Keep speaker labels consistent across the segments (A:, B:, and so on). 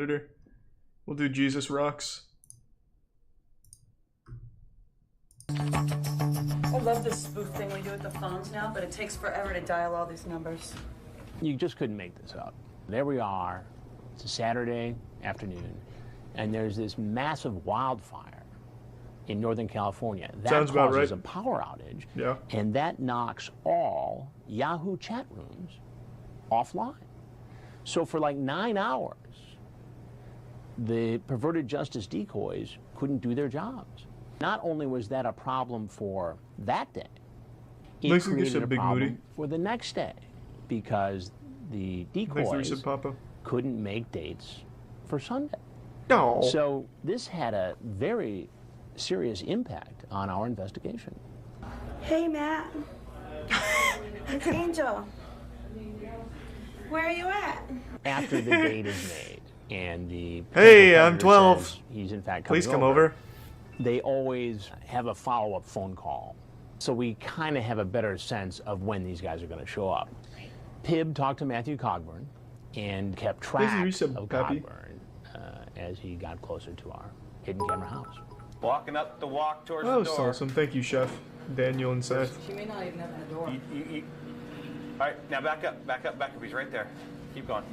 A: editor. We'll do Jesus Rocks.
B: I love this spoof thing we do with the phones now, but it takes forever to dial all these numbers.
C: You just couldn't make this up. There we are. It's a Saturday afternoon, and there's this massive wildfire in Northern California. That
A: Sounds about
C: causes
A: right.
C: a power outage,
A: Yeah.
C: and that knocks all Yahoo chat rooms offline. So for like 9 hours, the perverted justice decoys couldn't do their jobs. Not only was that a problem for that day, it
A: Looks like you
C: created
A: said
C: a
A: Big
C: problem
A: Moody.
C: for the next day, because the
A: Thanks that you
C: decoys
A: said Papa.
C: couldn't make dates for Sunday.
A: No.
C: So this had a very serious impact on our investigation.
D: Hey, Matt. It's Angel. Where are you at?
C: After the date is made and the
A: Hey, I'm
C: predator
A: 12.
C: says he's in fact coming
A: Please come over.
C: they always have a follow-up phone call. So we kind of have a better sense of when these guys are going to show up. Pib talked to Matthew Cogburn and kept track of Cogburn as he got closer to our hidden camera house.
E: Walking up the walk towards
A: That
E: the
A: was
E: door.
A: awesome. Thank you, Chef Daniel and Seth.
B: She may not even open the door.
E: All right, now back up, back up, back up. He's right there. Keep going.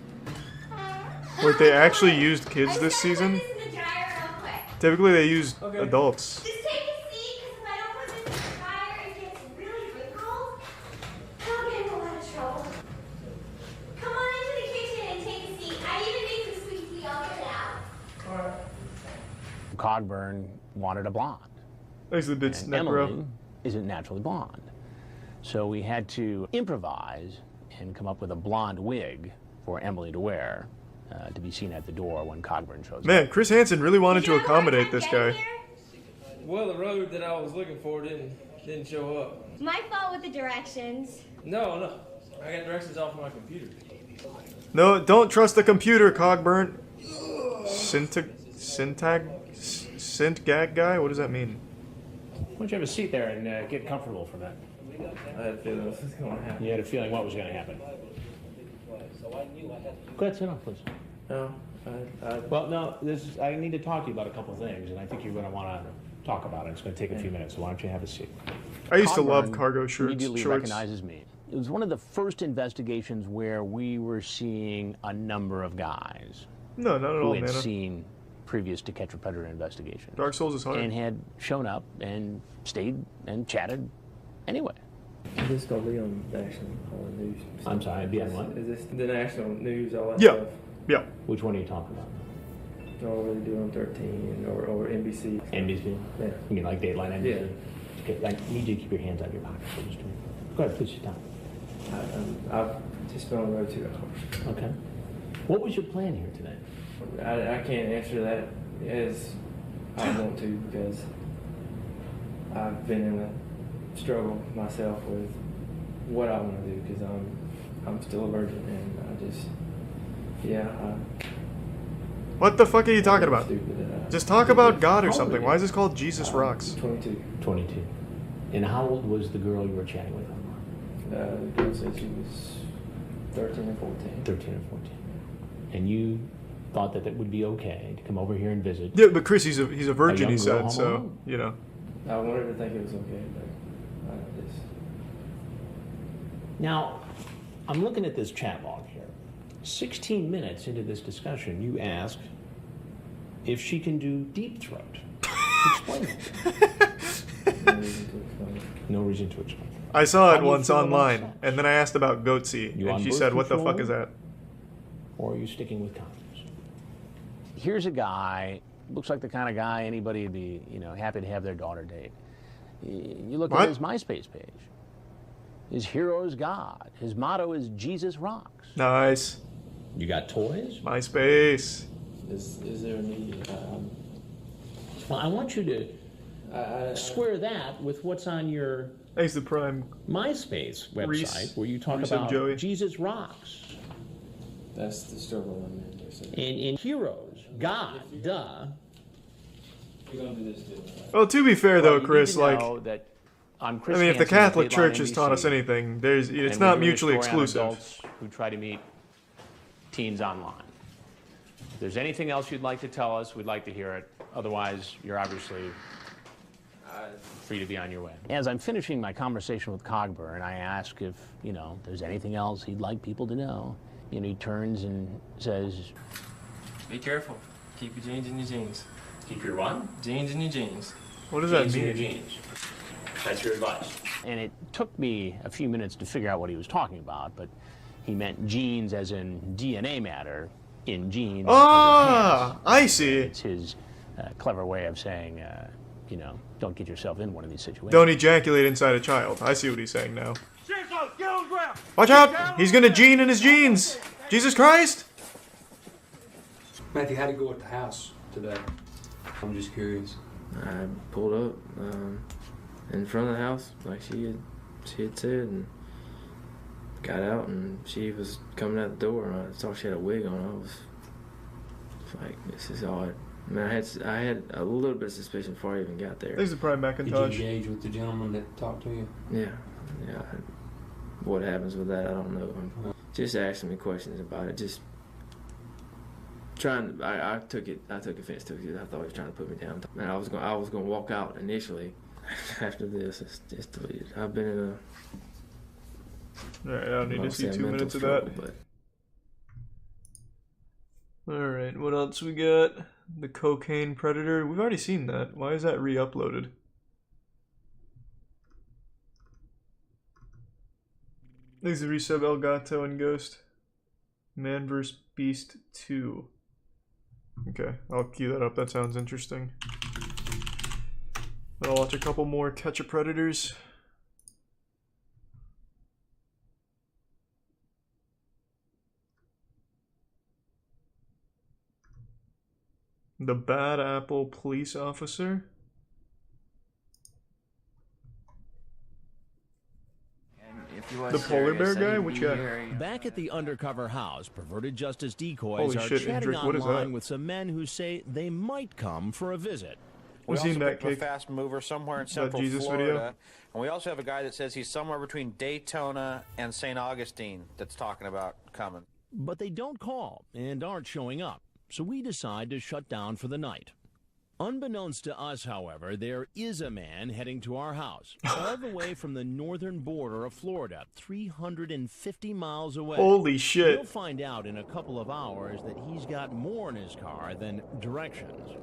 A: Wait, they actually used kids this season? Typically they use adults.
D: Just take a seat, because if I don't put this in the dryer, it gets really wrinkled. I'll get in a lot of trouble. Come on into the kitchen and take a seat. I even made some sweet tea. I'll get it out.
C: Cogburn wanted a blonde.
A: Thanks to the bits,
C: And
A: Necro.
C: Emily isn't naturally blonde. So we had to improvise and come up with a blonde wig for Emily to wear to be seen at the door when Cogburn shows
A: Man,
C: up.
A: Chris Hansen really wanted to accommodate this guy.
F: Well, the road that I was looking for didn't show up.
D: My fault with the directions.
F: No, I got directions off my computer.
A: No, don't trust the computer, Cogburn. Syntag guy? What does that mean?
C: Why don't you have a seat there and get comfortable for that?
F: I had a feeling this was going to happen.
C: You had a feeling what was going to happen. Go ahead, sit down, please.
F: No,
C: Well, no, I need to talk to you about a couple of things, and I think you're going to want to talk about it. It's going to take a few minutes, so why don't you have a seat?
A: I used to love
C: Cogburn
A: cargo shorts.
C: immediately recognizes me. It was one of the first investigations where we were seeing a number of guys
A: No, not at
C: who
A: all,
C: had
A: Nana.
C: seen previous To Catch a Predator investigations.
A: Dark Souls is hard.
C: And had shown up and stayed and chatted anyway.
F: Is this going to be on national news?
C: I'm sorry, be on what?
F: Is this the national news, all that
A: Yeah.
F: stuff?
A: Yeah.
C: Which one are you talking about?
F: Or what they do on 13 or NBC?
C: NBC?
F: Yeah.
C: You mean like Dateline NBC?
F: Yeah.
C: Okay, I need you to keep your hands out of your pockets for just a minute. Go ahead, please sit down.
F: I've just been on the road 2 hours.
C: Okay. What was your plan here today?
F: I can't answer that as I want to because I've been in a struggle myself with what I want to do because I'm still a virgin and I just
A: What the fuck are you talking about?
F: Stupid,
A: Just talk about God or something. Why is this called Jesus Rocks?
F: 22.
C: 22. And how old was the girl you were chatting with?
F: The girl said she was 13 or 14.
C: 13 or 14. And you thought that would be okay to come over here and visit?
A: Yeah, but Chris, he's a virgin,
C: young
A: he
C: girl
A: said, so,
C: home
A: you know.
F: I wanted to think it was okay, but I just...
C: Now, I'm looking at this chat log here. 16 minutes into this discussion, you ask if she can do deep throat. Explain it. No reason to explain.
A: I saw
C: How
A: it
C: do you
A: once
C: feel about
A: online,
C: sex?
A: and then I asked about goatse,
C: You
A: and
C: on
A: she
C: birth
A: said, what the
C: control?
A: fuck is that?
C: Or are you sticking with condoms? Here's a guy, looks like the kind of guy anybody would be, happy to have their daughter date. You look
A: What?
C: at his MySpace page. His hero is God. His motto is Jesus rocks.
A: Nice.
C: You got toys?
A: MySpace.
F: Is there a need?
C: Well, I want you to square that with what's on your
A: Thanks to Prime.
C: MySpace website,
A: Reese-
C: where you talk
A: Reese and
C: about
A: Joey.
C: Jesus rocks.
F: That's the struggle I'm in.
C: And in heroes, God, duh.
F: You're going to do this too.
A: Well, to be fair,
C: Well,
A: though,
C: you need
A: Chris,
C: to
A: like,
C: know that on
A: I
C: Chris
A: mean, if the
C: Hansen's
A: Catholic
C: Dateline
A: Church has taught us
C: NBC,
A: anything, it's
C: and
A: not
C: we're doing a
A: mutually
C: story on
A: exclusive.
C: adults who try to meet teens online. there's anything else you'd like to tell us, we'd like to hear it. Otherwise, you're obviously free to be on your way. As I'm finishing my conversation with Cogburn, I ask if, there's anything else he'd like people to know. He turns and says,
F: Be careful. Keep your jeans in your jeans.
C: keep your what?
F: Jeans in your jeans.
A: What does that
C: Jeans in your
A: mean?
C: jeans. That's your advice. And it took me a few minutes to figure out what he was talking about, but he meant genes as in DNA matter in jeans.
A: Ah, I see.
C: It's his clever way of saying, don't get yourself in one of these situations.
A: Don't ejaculate inside a child. I see what he's saying now. Watch out! He's gonna gene in his jeans! Jesus Christ!
G: Matthew, how'd it go at the house today? I'm just curious.
F: I pulled up in front of the house, like she had said, and got out, and she was coming out the door, and I saw she had a wig on. I was like, this is odd. I mean, I had a little bit of suspicion before I even got there.
A: There's a prime Macintosh.
G: Did you engage with the gentleman that talked to you?
F: Yeah. What happens with that, I don't know. Just asking me questions about it. Just trying. I took offense to it. I thought he was trying to put me down. And I was going to walk out initially. After this, it's just deleted. I've been in a.
A: Alright, I don't need to see 2 minutes of
F: struggle,
A: that. Alright, what else we got? The Cocaine Predator. We've already seen that. Why is that re-uploaded? There's the resub El Gato and Ghost. Man vs. Beast 2. Okay, I'll queue that up. That sounds interesting. I'll watch a couple more Catch a Predators. The Bad Apple Police Officer. The polar bear guy? Which guy?
H: Back at the undercover house, perverted justice decoys
A: Holy
H: are
A: shit,
H: chatting
A: Hendrick, what is
H: online
A: that?
H: with some men who say they might come for a visit.
E: We
A: Was he
E: also
A: in that
E: picked up a
A: cake?
E: fast mover somewhere in
A: That
E: central
A: Jesus
E: Florida.
A: video?
E: And we also have a guy that says he's somewhere between Daytona and St. Augustine that's talking about coming.
H: But they don't call and aren't showing up, so we decide to shut down for the night. Unbeknownst to us, however, there is a man heading to our house, all the way from the northern border of Florida, 350 miles away.
A: Holy shit.
H: We'll find out in a couple of hours that he's got more in his car than directions.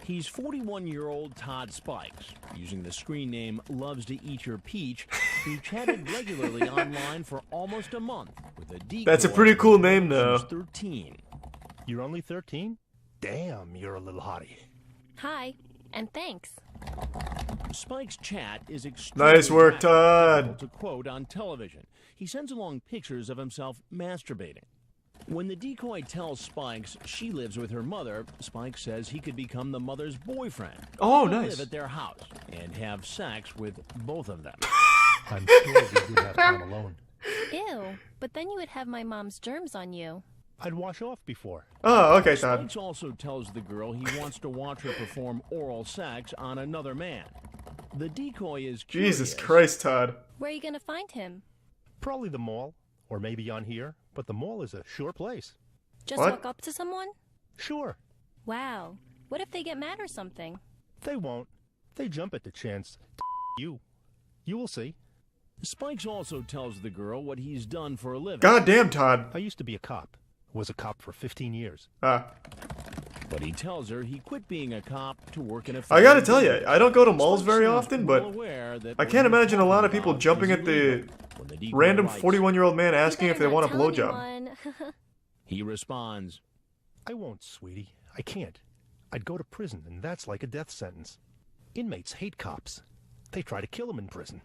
H: He's 41-year-old Todd Spikes. Using the screen name Loves to Eat Your Peach, he chatted regularly online for almost a month with a decoy.
A: That's a pretty cool name, though.
H: She's 13.
I: You're only 13? Damn, you're a little hottie.
J: Hi, and thanks.
H: Spike's chat is extremely
A: Nice work,
H: graphic,
A: Todd.
H: difficult to quote on television. He sends along pictures of himself masturbating. When the decoy tells Spikes she lives with her mother, Spike says he could become the mother's boyfriend.
A: Oh,
H: He'll
A: nice.
H: live at their house and have sex with both of them.
I: I'm sure you do have time alone.
J: Ew, but then you would have my mom's germs on you.
I: I'd wash off before.
A: Oh, okay, Todd.
H: Spikes also tells the girl he wants to watch her perform oral sex on another man. The decoy is curious.
A: Jesus Christ, Todd.
J: Where are you gonna find him?
I: Probably the mall, or maybe on here, but the mall is a sure place.
J: Just
A: What?
J: walk up to someone?
I: Sure.
J: Wow. What if they get mad or something?
I: They won't. They jump at the chance to you. You will see.
H: Spikes also tells the girl what he's done for a living.
A: Goddamn, Todd.
I: I used to be a cop. Was a cop for 15 years.
A: Ah.
H: But he tells her he quit being a cop to work in a
A: I gotta
H: family
A: tell you,
H: business.
A: I don't go to malls
H: Spike
A: very
H: seems
A: often,
H: well
A: but
H: aware that
A: I
H: what
A: can't
H: he's
A: imagine a lot of
H: talking
A: people
H: about
A: jumping
H: is
A: at the
H: illegal. When the decoy
A: random
H: writes,
A: 41-year-old man
J: You
A: asking if they
J: better
A: want a
J: not tell
A: blowjob.
J: anyone.
H: He responds,
I: I won't, sweetie. I can't. I'd go to prison, and that's like a death sentence. Inmates hate cops. They try to kill them in prison.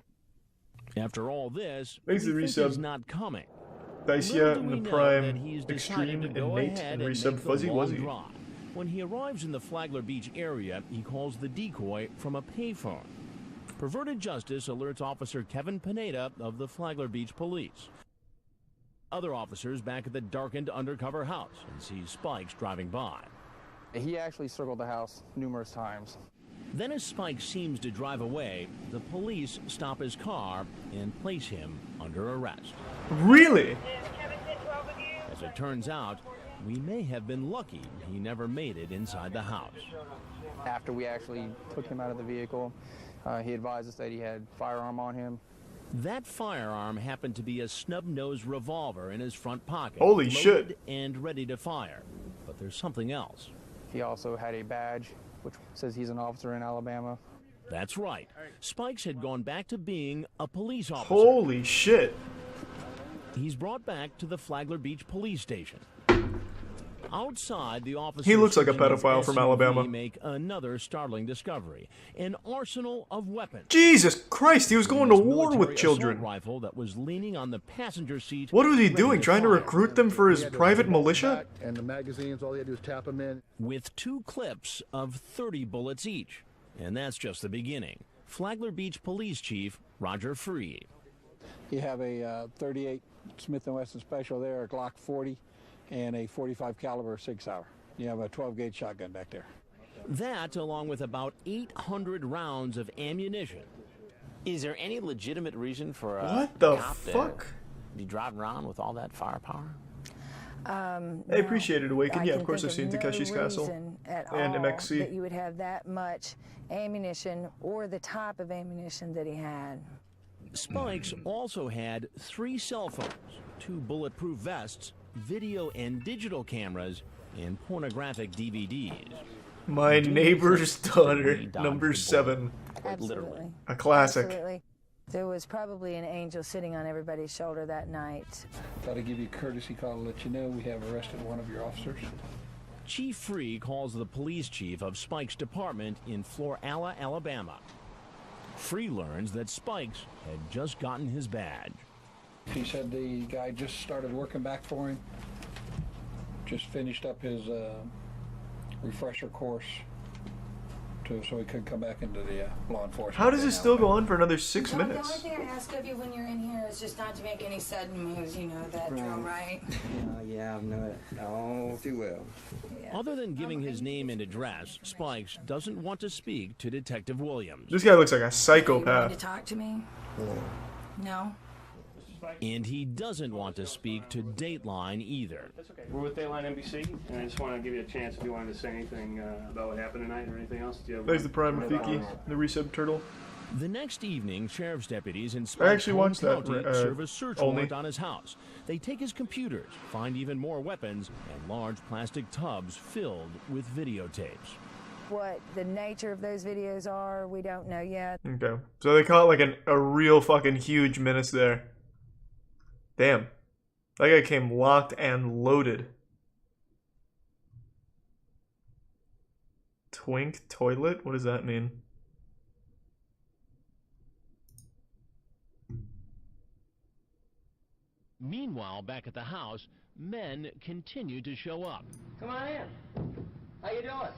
H: after all this,
A: Thanks
H: we
A: to
H: think
A: resub.
H: he's not coming.
A: Dicia
H: Little do
A: and
H: we
A: the
H: know
A: Prime,
H: that he's decided
A: Extreme,
H: to
A: and
H: go
A: Nate,
H: ahead
A: and
H: and
A: resub
H: make the
A: Fuzzy
H: long
A: Wuzzy.
H: drive. When he arrives in the Flagler Beach area, he calls the decoy from a payphone. Perverted Justice alerts Officer Kevin Pineda of the Flagler Beach Police. Other officers back at the darkened undercover house and see Spikes driving by.
K: He actually circled the house numerous times.
H: Then as Spike seems to drive away, the police stop his car and place him under arrest.
A: Really?
H: As it turns out, we may have been lucky he never made it inside the house.
K: After we actually took him out of the vehicle, he advised us that he had a firearm on him.
H: That firearm happened to be a snub-nosed revolver in his front pocket.
A: Holy
H: loaded
A: shit.
H: And ready to fire. But there's something else.
K: He also had a badge, which says he's an officer in Alabama.
H: That's right. Spikes had gone back to being a police officer.
A: Holy shit.
H: He's brought back to the Flagler Beach police station. Outside, the officer
A: He looks like a pedophile from Alabama.
H: Make another startling discovery: an arsenal of weapons.
A: Jesus Christ, he was going to war with children.
H: Rifle that was leaning on the passenger seat.
A: What was he doing? Trying to recruit them for his private militia?
L: And the magazines, all he had to do was tap them in.
H: With 2 clips of 30 bullets each. And that's just the beginning. Flagler Beach Police Chief Roger Freed.
M: You have a 38 Smith & Wesson Special there, a Glock 40, and a 45 caliber 6-hour. You have a 12-gauge shotgun back there.
H: That, along with about 800 rounds of ammunition.
C: Is there any legitimate reason for a
A: What the
C: cop
A: fuck?
C: to be driving around with all that firepower?
A: I appreciated Awaken. Yeah, of course I've seen Takeshi's Castle and MXC.
N: That you would have that much ammunition or the type of ammunition that he had.
H: Spikes also had 3 cell phones, 2 bulletproof vests, video and digital cameras, and pornographic DVDs.
A: My Neighbor's Daughter, number 7.
N: Absolutely.
A: A classic.
N: Absolutely. There was probably an angel sitting on everybody's shoulder that night.
M: Thought I'd give you a courtesy call to let you know we have arrested one of your officers.
H: Chief Free calls the police chief of Spike's department in Florala, Alabama. Free learns that Spikes had just gotten his badge.
M: He said the guy just started working back for him. Just finished up his refresher course so he could come back into the law enforcement.
A: How does this still go on for another 6 minutes?
B: The only thing I ask of you when you're in here is just not to make any sudden moves, you know that drill, right?
O: Yeah, I know it all too well.
H: Other than giving his name and address, Spikes doesn't want to speak to Detective Williams.
A: This guy looks like a
B: You
A: psychopath.
B: to talk to me? No?
H: And he doesn't want to speak to Dateline either.
P: That's okay. We're with Dateline NBC, and I just want to give you a chance if you wanted to say anything about what happened tonight or anything else. Do you have
A: There's the Prime Rafiki, the resub turtle.
H: The next evening, sheriff's deputies in
A: I actually
H: Spike's
A: watched that,
H: County serve a search warrant on his house. They take his computers, find even more weapons, and large plastic tubs filled with videotapes.
N: What the nature of those videos are, we don't know yet.
A: Okay. So they caught like a real fucking huge menace there. Damn. That guy came locked and loaded. Twink toilet? What does that mean?
H: Meanwhile, back at the house, men continue to show up.
Q: Come on in. How you doing?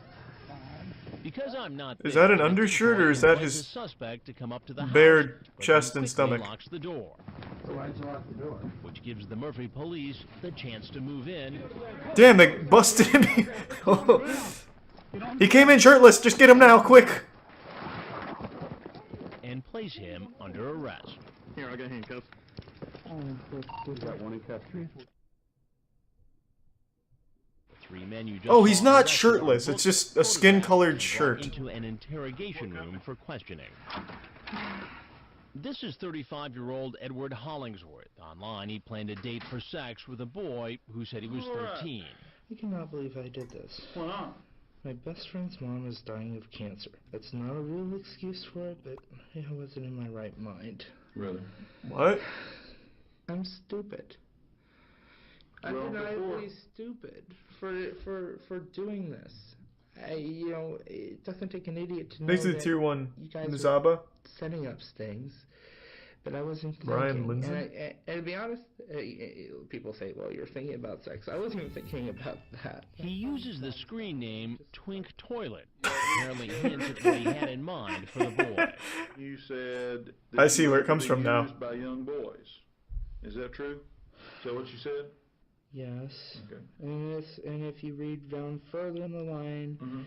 H: Because I'm not
A: Is that an undershirt or is that his
H: suspect to come up to the
A: bare
H: house,
A: chest and stomach?
H: Locks the door.
O: Why'd you lock the door?
H: Which gives the Murphy police the chance to move in.
A: Damn, they busted him. He came in shirtless. Just get him now, quick.
H: And place him under arrest.
P: Here, I got handcuffs.
O: Got one in custody.
H: Three men you just
A: Oh, he's
H: saw
A: not
H: arrested
A: shirtless.
H: are
A: It's just a skin-colored shirt.
H: into an interrogation room for questioning. This is 35-year-old Edward Hollingsworth. Online, he planned a date for sex with a boy who said he was 13.
R: I cannot believe I did this.
P: What's going on?
R: My best friend's mom is dying of cancer. That's not a real excuse for it, but I wasn't in my right mind.
O: Really?
A: What?
R: I'm stupid. I'm
P: Well,
R: undeniably stupid for doing this. It doesn't take an idiot to know
A: Next to the
R: that
A: tier 1
R: you guys
A: Nzaba.
R: are setting up stings. But I wasn't thinking.
A: Brian Lindsay?
R: And to be honest, people say, well, you're thinking about sex. I wasn't even thinking about that.
H: He uses the screen name Twink Toilet. Apparently hints at what he had in mind for the boy.
S: You said that
A: I see
S: you
A: where
S: were
A: it comes
S: to
A: from
S: be
A: now.
S: used by young boys. Is that true? Is that what you said?
R: Yes.
S: Okay.
R: And if you read down further in the line,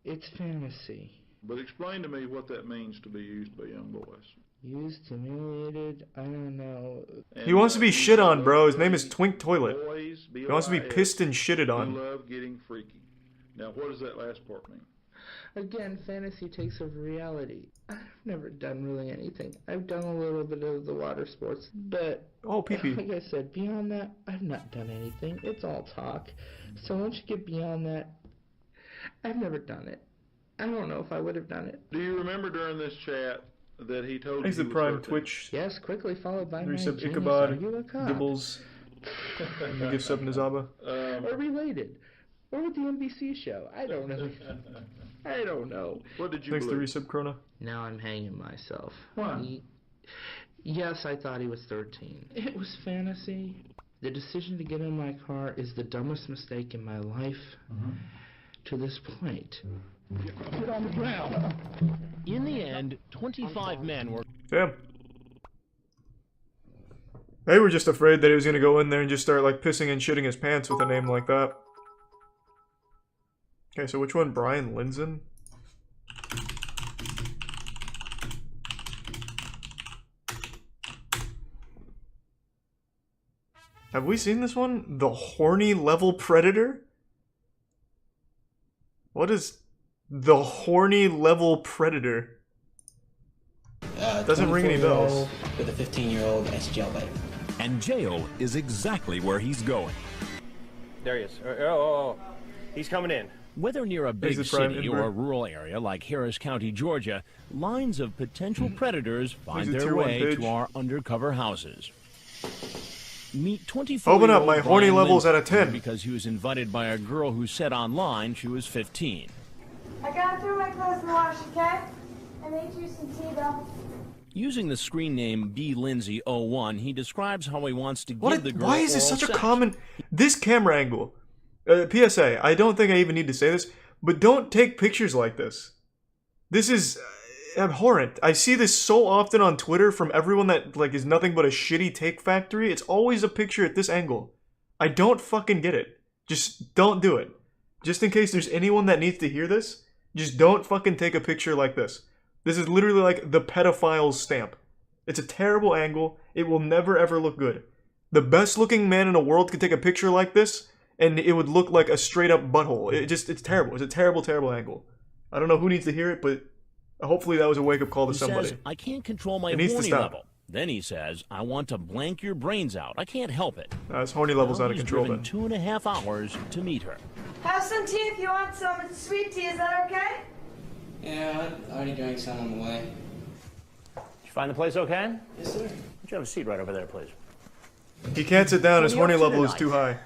R: it's fantasy.
S: But explain to me what that means to be used by young boys.
R: Used, humiliated, I don't know.
A: He wants to be shit on, bro. His name is Twink Toilet.
S: Boys,
A: He wants to be pissed and shitted
S: who
A: on.
S: love getting freaky. Now, what does that last part mean?
R: Again, fantasy takes over reality. I've never done really anything. I've done a little bit of the water sports, but like I said, beyond that, I've not done anything. It's all talk. So once you get beyond that, I've never done it. I don't know if I would have done it.
S: Do you remember during this chat that he told
A: Thanks
S: you
A: to
S: he was
A: Prime
S: 13?
A: Twitch.
R: Yes, quickly followed by my
A: Resub
R: genius
A: Ichabod,
R: Argue a Cock.
A: Gibbles, and the gift sub Nazaba.
R: Or related. Or with the NBC show. I don't know. I don't know.
S: What did you
A: Thanks to
S: believe?
A: Resub Corona.
R: Now I'm hanging myself.
S: Why?
R: Yes, I thought he was 13. It was fantasy. The decision to get in my car is the dumbest mistake in my life to this point.
S: Get on the ground.
H: In the end, 25 men were...
A: Damn. They were just afraid that he was going to go in there and just start like pissing and shitting his pants with a name like that. Okay, so which one? Brian Linson? Have we seen this one? The Horny Level Predator? What is the Horny Level Predator? Doesn't ring any bells.
T: With a 15-year-old as jailbait.
H: And jail is exactly where he's going.
U: There he is. Oh. He's coming in.
H: Whether near a big
A: Thanks to Prime
H: city
A: Inver.
H: or a rural area like Harris County, Georgia, lines of potential predators find
A: a
H: their
A: tier 1
H: way
A: page.
H: to our undercover houses. Meet 24-year-old
A: Open up, my horny
H: Brian
A: level's
H: Linson,
A: at a 10.
H: because he was invited by a girl who said online she was 15.
D: I gotta throw my clothes in the wash, okay? I made you some tea, though.
H: Using the screen name BLindsay01, he describes how he wants to give the girl
A: Why is this
H: oral
A: such a
H: sex.
A: common... This camera angle. PSA, I don't think I even need to say this, but don't take pictures like this. This is abhorrent. I see this so often on Twitter from everyone that like is nothing but a shitty take factory. It's always a picture at this angle. I don't fucking get it. Just don't do it. Just in case there's anyone that needs to hear this, just don't fucking take a picture like this. This is literally like the pedophile's stamp. It's a terrible angle. It will never ever look good. The best looking man in the world could take a picture like this and it would look like a straight up butthole. It's terrible. It's a terrible, terrible angle. I don't know who needs to hear it, but hopefully that was a wake up call to
H: He
A: somebody.
H: says, I can't control my
A: It needs to
H: horny
A: stop.
H: level. Then he says, I want to blank your brains out. I can't help it.
A: His horny level's
H: Well,
A: out of
H: he's
A: control
H: driven
A: then.
H: 2.5 hours to meet her.
D: Have some tea if you want some. It's sweet tea. Is that okay?
T: Yeah, I already drank some on the way.
C: Did you find the place okay?
T: Yes, sir.
C: Would you have a seat right over there, please?
A: He can't sit down. His
C: What are
A: horny
C: you up to
A: level is
C: tonight?
A: too high.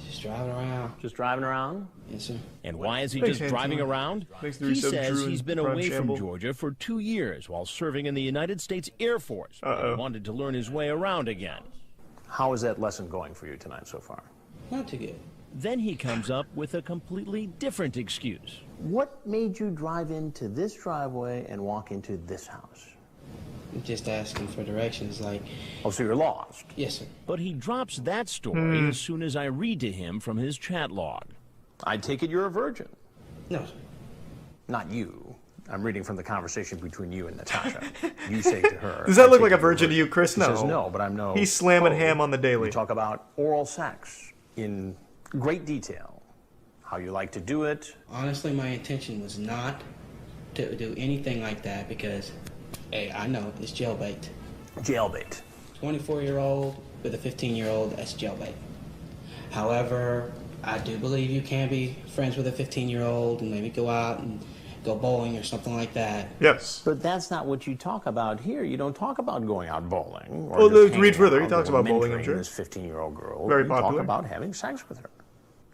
T: Just driving around.
C: Just driving around?
T: Yes, sir.
H: And why is he
A: Thanks,
H: just driving
A: Anton.
H: around?
A: Thanks to
H: He
A: resub
H: says
A: Drew
H: he's
A: and
H: been
A: Prime
H: away
A: Shamble.
H: from Georgia for 2 years while serving in the United States Air Force.
A: Uh-oh.
H: He wanted to learn his way around again.
C: How is that lesson going for you tonight so far?
T: Not too good.
H: Then he comes up with a completely different excuse.
C: What made you drive into this driveway and walk into this house?
T: Just asking for directions, like...
C: Oh, so you're lost?
T: Yes, sir.
H: But he drops that story as soon as I read to him from his chat log.
C: I take it you're a virgin.
T: No, sir.
C: Not you. I'm reading from the conversation between you and Natasha. You say to her...
A: Does that
C: I
A: look
C: take
A: like a
C: it you're
A: virgin to you, Chris?
C: He
A: No.
C: says no, but I'm no...
A: He's slamming
C: code.
A: ham on the daily.
C: We talk about oral sex in great detail. How you like to do it.
T: Honestly, my intention was not to do anything like that because, hey, I know it's jailbait.
C: Jailbait.
T: 24-year-old with a 15-year-old, that's jailbait. However, I do believe you can be friends with a 15-year-old and maybe go out and go bowling or something like that.
A: Yes.
C: But that's not what you talk about here. You don't talk about going out bowling. Or
A: Well,
C: just
A: read
C: hanging
A: further. He
C: out
A: talks
C: or
A: about bowling, I'm
C: mentoring
A: sure.
C: This 15-year-old girl.
A: Very
C: you
A: popular.
C: talk about having sex with her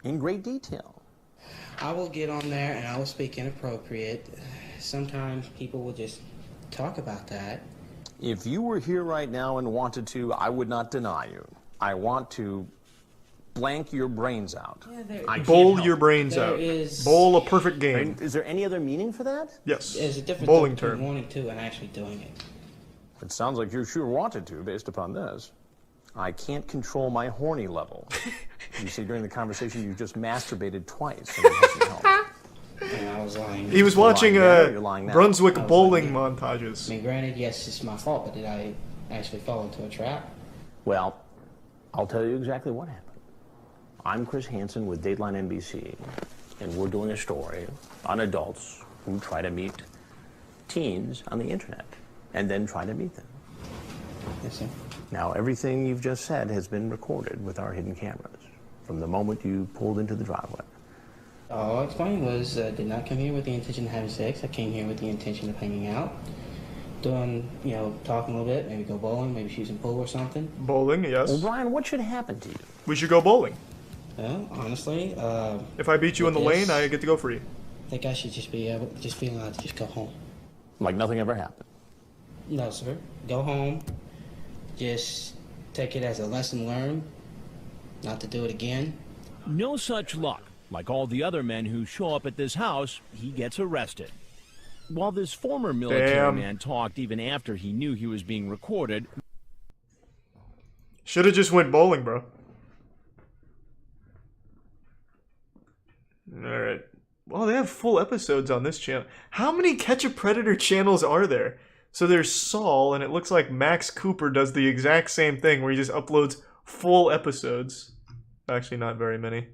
C: in great detail.
T: I will get on there and I will speak inappropriate. Sometimes people will just talk about that.
C: If you were here right now and wanted to, I would not deny you. I want to blank your brains out.
T: Yeah,
C: I can't
A: Bowl
C: help
A: your
C: it.
A: brains
T: There
A: out.
T: is-
A: Bowl a perfect game.
C: Is there any other meaning for that?
A: Yes.
T: There's a difference
A: Bowling
T: between
A: term.
T: wanting to and actually doing it.
C: It sounds like you sure wanted to, based upon this. I can't control my horny level. You see, during the conversation, you just masturbated twice, and it hasn't helped.
T: And I was lying.
A: He was watching
C: lying now.
A: Brunswick
T: I was
A: bowling
T: lying.
A: montages.
T: I mean, granted, yes, it's my fault, but did I actually fall into a trap?
C: Well, I'll tell you exactly what happened. I'm Chris Hansen with Dateline NBC, and we're doing a story on adults who try to meet teens on the internet and then try to meet them.
T: Yes, sir.
C: Now, everything you've just said has been recorded with our hidden cameras from the moment you pulled into the driveway.
A: Bowling, yes.
C: Well, Brian, what should happen to you?
A: We should go bowling.
T: Well, honestly,
A: if I beat you in the lane, I get to go free.
T: I think I should just be allowed to just go home.
C: Like nothing ever happened?
T: No, sir. Go home. Just take it as a lesson learned, not to do it again.
H: No such luck. Like all the other men who show up at this house, he gets arrested. While this former military man talked even after he knew he was being recorded.
A: Should have just went bowling, bro. Alright. Well, they have full episodes on this channel. How many Catch a Predator channels are there? So there's Saul, and it looks like Max Cooper does the exact same thing where he just uploads full episodes. Actually, not very many.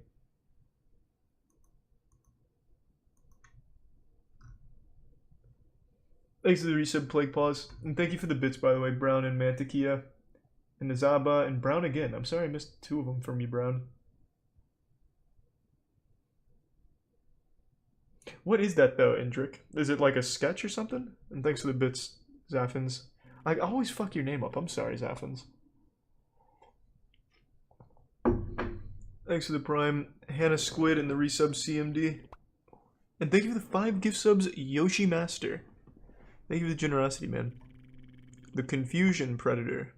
A: Thanks for the resub, Plague Paws. And thank you for the bits, by the way, Brown and Mantequilla. And Nazaba and Brown again. I'm sorry I missed 2 of them from you, Brown. What is that, though, Indrik? Is it like a sketch or something? And thanks for the bits, Zaffins. I always fuck your name up. I'm sorry, Zaffins. Thanks for the Prime, Hannah Squid, and the resub CMD. And thank you for the 5 gift subs, Yoshi Master. Thank you for the generosity, man. The Confusion Predator.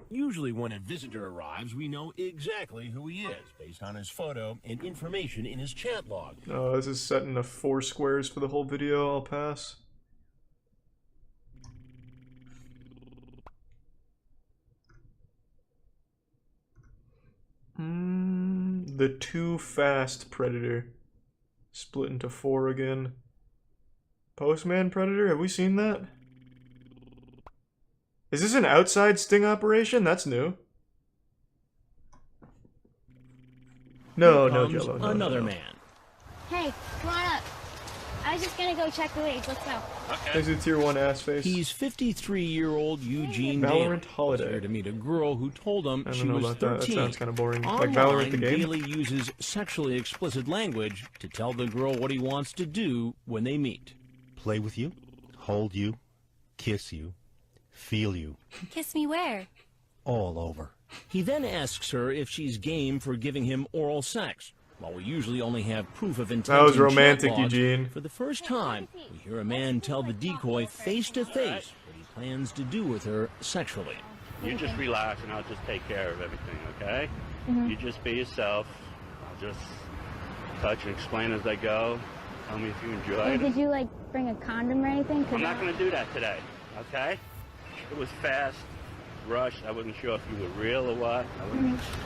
H: Usually when a visitor arrives, we know exactly who he is, based on his photo and information in his chat log.
A: Oh, this is set in 4 squares for the whole video. I'll pass. The Too Fast Predator. Split into 4 again. Postman Predator? Have we seen that? Is this an outside sting operation? That's new. No, no, Jello. No,
H: another
A: no.
H: man.
D: Hey, come on up. I was just gonna go check the leads. Let's go.
A: Thanks to Tier 1 ass face.
H: He's 53-year-old Eugene
A: Valorant
H: Daly.
A: Holiday.
H: Was here to meet a girl who told him
A: I don't
H: she
A: know
H: was
A: about
H: 13.
A: that. That sounds kind of boring.
H: Online,
A: Like Valorant the game?
H: Daly uses sexually explicit language to tell the girl what he wants to do when they meet.
I: Play with you, hold you, kiss you, feel you.
J: Kiss me where?
I: All over.
H: He then asks her if she's game for giving him oral sex. While we usually only have proof of intent.
A: That was
H: in chat
A: romantic,
H: logs,
A: Eugene.
H: For the first time, we hear a man tell the decoy face to face what he plans to do with her sexually.
G: You just relax and I'll just take care of everything, okay? You just be yourself. I'll just touch and explain as I go. Tell me if you enjoy it.
D: Did you like bring a condom or anything?
G: I'm not going to do that today, okay? It was fast, rushed. I wasn't sure if you were real or what.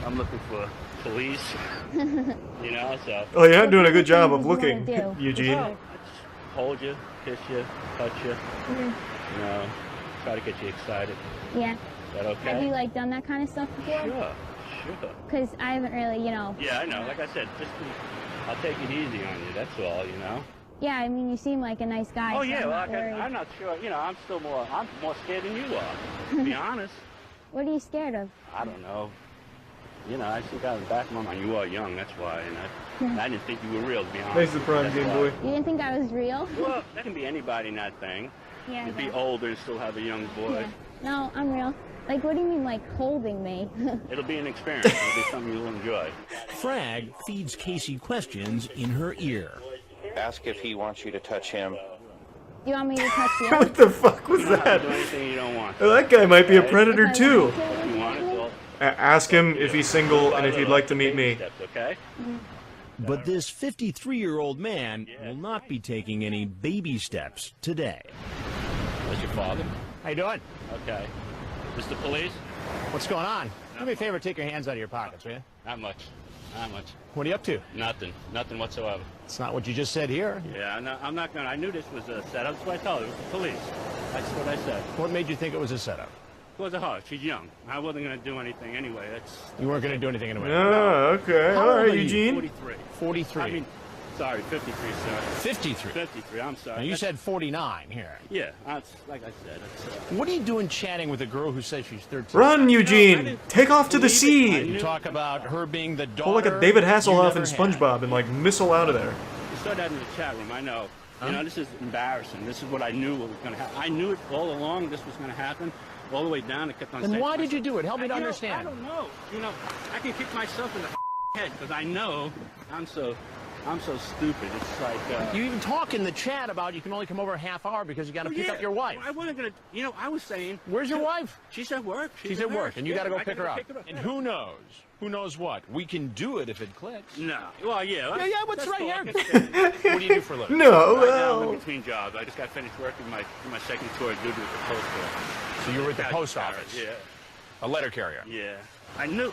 G: I'm looking for police, you know, so.
A: Oh, you're not doing a good job of looking, Eugene.
G: I just hold you, kiss you, touch you, you know, try to get you excited.
D: Yeah.
G: Is that okay?
D: Have you like done that kind of stuff before?
G: Sure.
D: Because I haven't really, you know.
G: Yeah, I know. Like I said, I'll take it easy on you. That's all, you know.
D: Yeah, I mean, you seem like a nice guy.
G: Oh
D: so
G: yeah,
D: I'm
G: well,
D: not
G: I'm not sure. You know, I'm more scared than you are. To be honest.
D: What are you scared of?
G: I don't know. You know, I think out of the back of my mind, you are young. That's why, and I didn't think you were real. To be honest.
A: Thanks to Prime
G: That's
A: Game
G: why.
A: Boy.
D: You didn't think I was real?
G: Well, that can be anybody in that thing.
D: Yeah.
G: You'd be older and still have a young boy.
D: Yeah. No, I'm real. Like, what do you mean, like, holding me?
G: It'll be an experience. It'll be something you'll enjoy.
H: Frag feeds Casey questions in her ear.
V: Ask if he wants you to touch him.
D: You want me to touch you?
A: What the fuck was
G: You don't
A: that?
G: have to do anything you don't want.
A: Oh, that guy might be a predator too.
G: If you want it, well,
A: Ask him if he's single and if he'd like to meet me.
G: okay?
H: But this 53-year-old man will not be taking any baby steps today.
G: That's your father?
U: How you doing?
G: Okay. This the police?
U: What's going on?
C: Do me a favor, take your hands out of your pockets, will you?
G: Not much. Not much.
C: What are you up to?
G: Nothing. Nothing whatsoever.
C: It's not what you just said here.
G: Yeah, I'm not going to. I knew this was a setup. That's what I told her. It was the police. That's what I said.
C: What made you think it was a setup?
G: It was a her. She's young. I wasn't going to do anything anyway.
C: You weren't going to do anything anyway.
A: Oh, okay.
C: How
A: All
C: old
A: right,
C: are you?
A: Eugene.
G: 43.
C: 43.
G: I mean, sorry, 53, sir.
C: 53.
G: 53, I'm sorry.
C: Now, you said 49 here.
G: Yeah, that's, like I said.
C: What are you doing chatting with a girl who says she's 13?
A: Run, Eugene! Take off to the sea!
C: You talk about her being the daughter.
A: Pull like a David Hasselhoff in
C: you never
A: SpongeBob and, like, missile out of there.
G: You saw that in the chat room, I know. You know, this is embarrassing. This is what I knew what was going to happen. I knew it all along this was going to happen. All the way down, it kept on saying.
C: Then why did you do it? Help me to understand.
G: I don't know. You know, I can kick myself in the head because I know I'm so stupid. It's like
C: You even talk in the chat about you can only come over a half hour because you got to pick up your wife.
G: I wasn't gonna. You know, I was saying.
C: Where's your wife?
G: She's at work.
C: She's at work, and you got to go
G: I
C: pick her
G: gotta
C: up. And who knows? Who knows what? We can do it if it clicks.
G: No. Well, yeah.
C: Yeah, what's
G: that's
C: right
G: cool.
C: here? What do you do for a living?
A: No,
G: Right now, I'm
A: well.
G: in between jobs. I just got finished working my second tour of duty with the post office.
C: So you were at the
G: Cash
C: post
G: carrier,
C: office?
G: Yeah.
C: A letter carrier?
G: Yeah. I knew,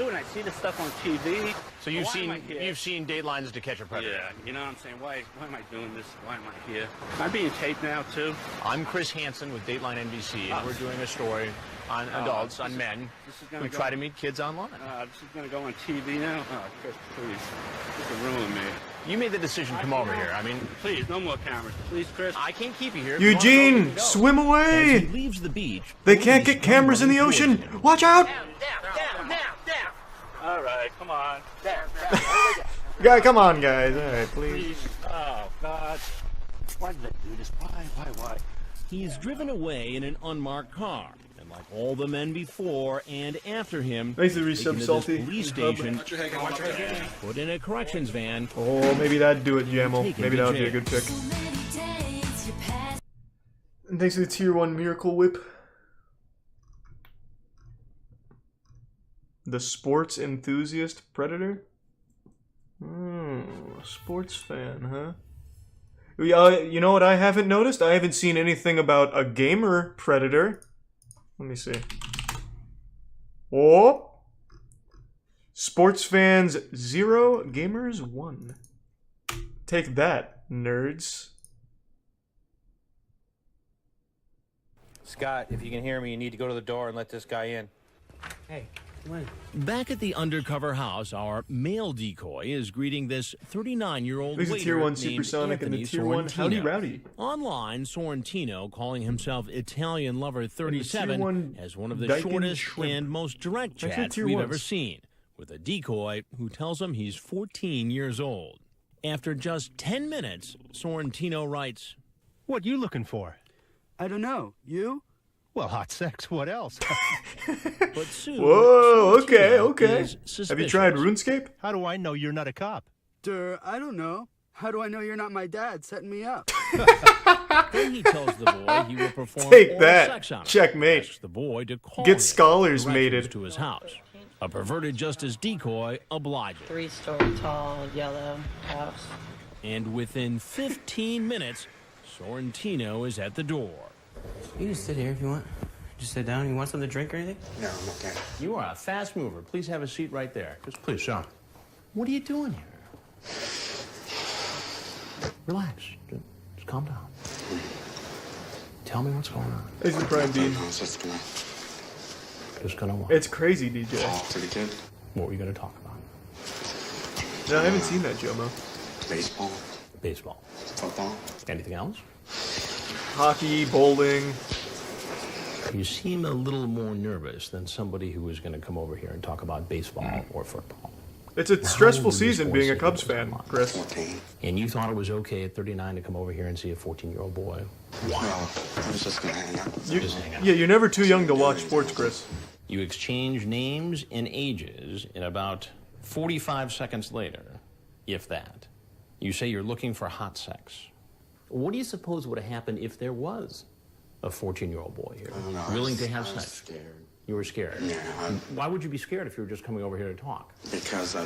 G: and I see the stuff on TV.
C: So you've seen Datelines to Catch a Predator?
G: Yeah, you know what I'm saying? Why am I doing this? Why am I here? Am I being taped now, too?
C: I'm Chris Hansen with Dateline NBC, and we're doing a story on adults, on men, who try to meet kids online.
G: This is going to go on TV now? Oh, Chris, please. This will ruin me.
C: You made the decision to come over here. I mean,
G: please, no more cameras. Please, Chris.
C: I can't keep you here.
A: Eugene, swim
H: As
A: away!
H: he leaves the beach,
A: They can't get cameras in the ocean! Watch out!
G: All right, come on.
A: Yeah, come on, guys. All right, please.
G: Oh, God. Why did they do this? Why?
H: he's driven away in an unmarked car. And like all the men before and after him,
A: Nice to
H: taken
A: resub
H: to this
A: Salty.
H: police station, put in a corrections van.
A: Oh, maybe that'd do it, Jamel.
H: Taken
A: Maybe
H: to
A: that would be a
H: jail.
A: good pick. And thanks to the Tier 1 Miracle Whip. The Sports Enthusiast Predator? Sports fan, huh? You know what I haven't noticed? I haven't seen anything about a gamer Predator. Let me see. Oh! Sports fans 0, gamers 1. Take that, nerds.
U: Scott, if you can hear me, you need to go to the door and let this guy in.
Q: Hey, come in.
H: Back at the undercover house, our male decoy is greeting this 39-year-old
A: There's a
H: waiter
A: Tier 1
H: named
A: Supersonic and the
H: Anthony
A: Tier 1 Howdy
H: Sorrentino.
A: Rowdy.
H: Online, Sorrentino, calling himself Italian Lover 37, has one of the
A: Dyken
H: shortest
A: Shrimp.
H: and most direct
A: I said
H: chats
A: Tier
H: we've
A: 1s.
H: ever seen, with a decoy who tells him he's 14 years old. After just 10 minutes, Sorrentino writes,
I: What you looking for?
E: I don't know. You?
I: Well, hot sex. What else?
H: But soon,
A: Whoa, okay,
H: Sorrentino
A: okay.
H: is
A: Have you tried RuneScape?
I: How do I know you're not a cop?
E: I don't know. How do I know you're not my dad setting me up?
H: Then he tells the boy he will perform
A: Take
H: oral
A: that.
H: sex on him.
A: Checkmate.
H: Asks the boy to call
A: Get
H: him.
A: scholars
H: Directions
A: mated.
H: to his house. A perverted justice decoy obliges.
B: 3-story tall yellow house.
H: And within 15 minutes, Sorrentino is at the door.
T: You can sit here if you want. Just sit down. You want something to drink or anything?
O: No, I'm okay.
C: You are a fast mover. Please have a seat right there. Just please, Sean. What are you doing here? Relax. Just calm down. Tell me what's going on.
A: This is Prime Bean.
O: Just gonna
C: Just gonna what?
A: It's crazy, DJ.
O: talk to the kid.
C: What were you gonna talk about?
A: No, I haven't seen that, Jomo.
O: Baseball,
C: Baseball.
O: football.
C: Anything else?
A: Hockey, bowling.
C: You seem a little more nervous than somebody who was going to come over here and talk about baseball or football.
A: It's a
C: How
A: stressful
C: old did this
A: season
C: boy
A: being
C: say
A: a
C: he
A: Cubs
C: was?
A: fan, Chris.
O: 14.
C: And you thought it was okay at 39 to come over here and see a 14-year-old boy?
O: Well, I was just gonna hang out.
C: Just hang out.
A: Yeah, you're never too young to watch sports, Chris.
C: You exchange names and ages, and about 45 seconds later, if that, you say you're looking for hot sex. What do you suppose would have happened if there was a 14-year-old boy here,
O: I don't know,
C: willing to
O: I
C: have
O: was
C: sex?
O: scared.
C: You were scared?
O: Yeah,
C: Why would you be scared if you were just coming over here to talk?
O: because I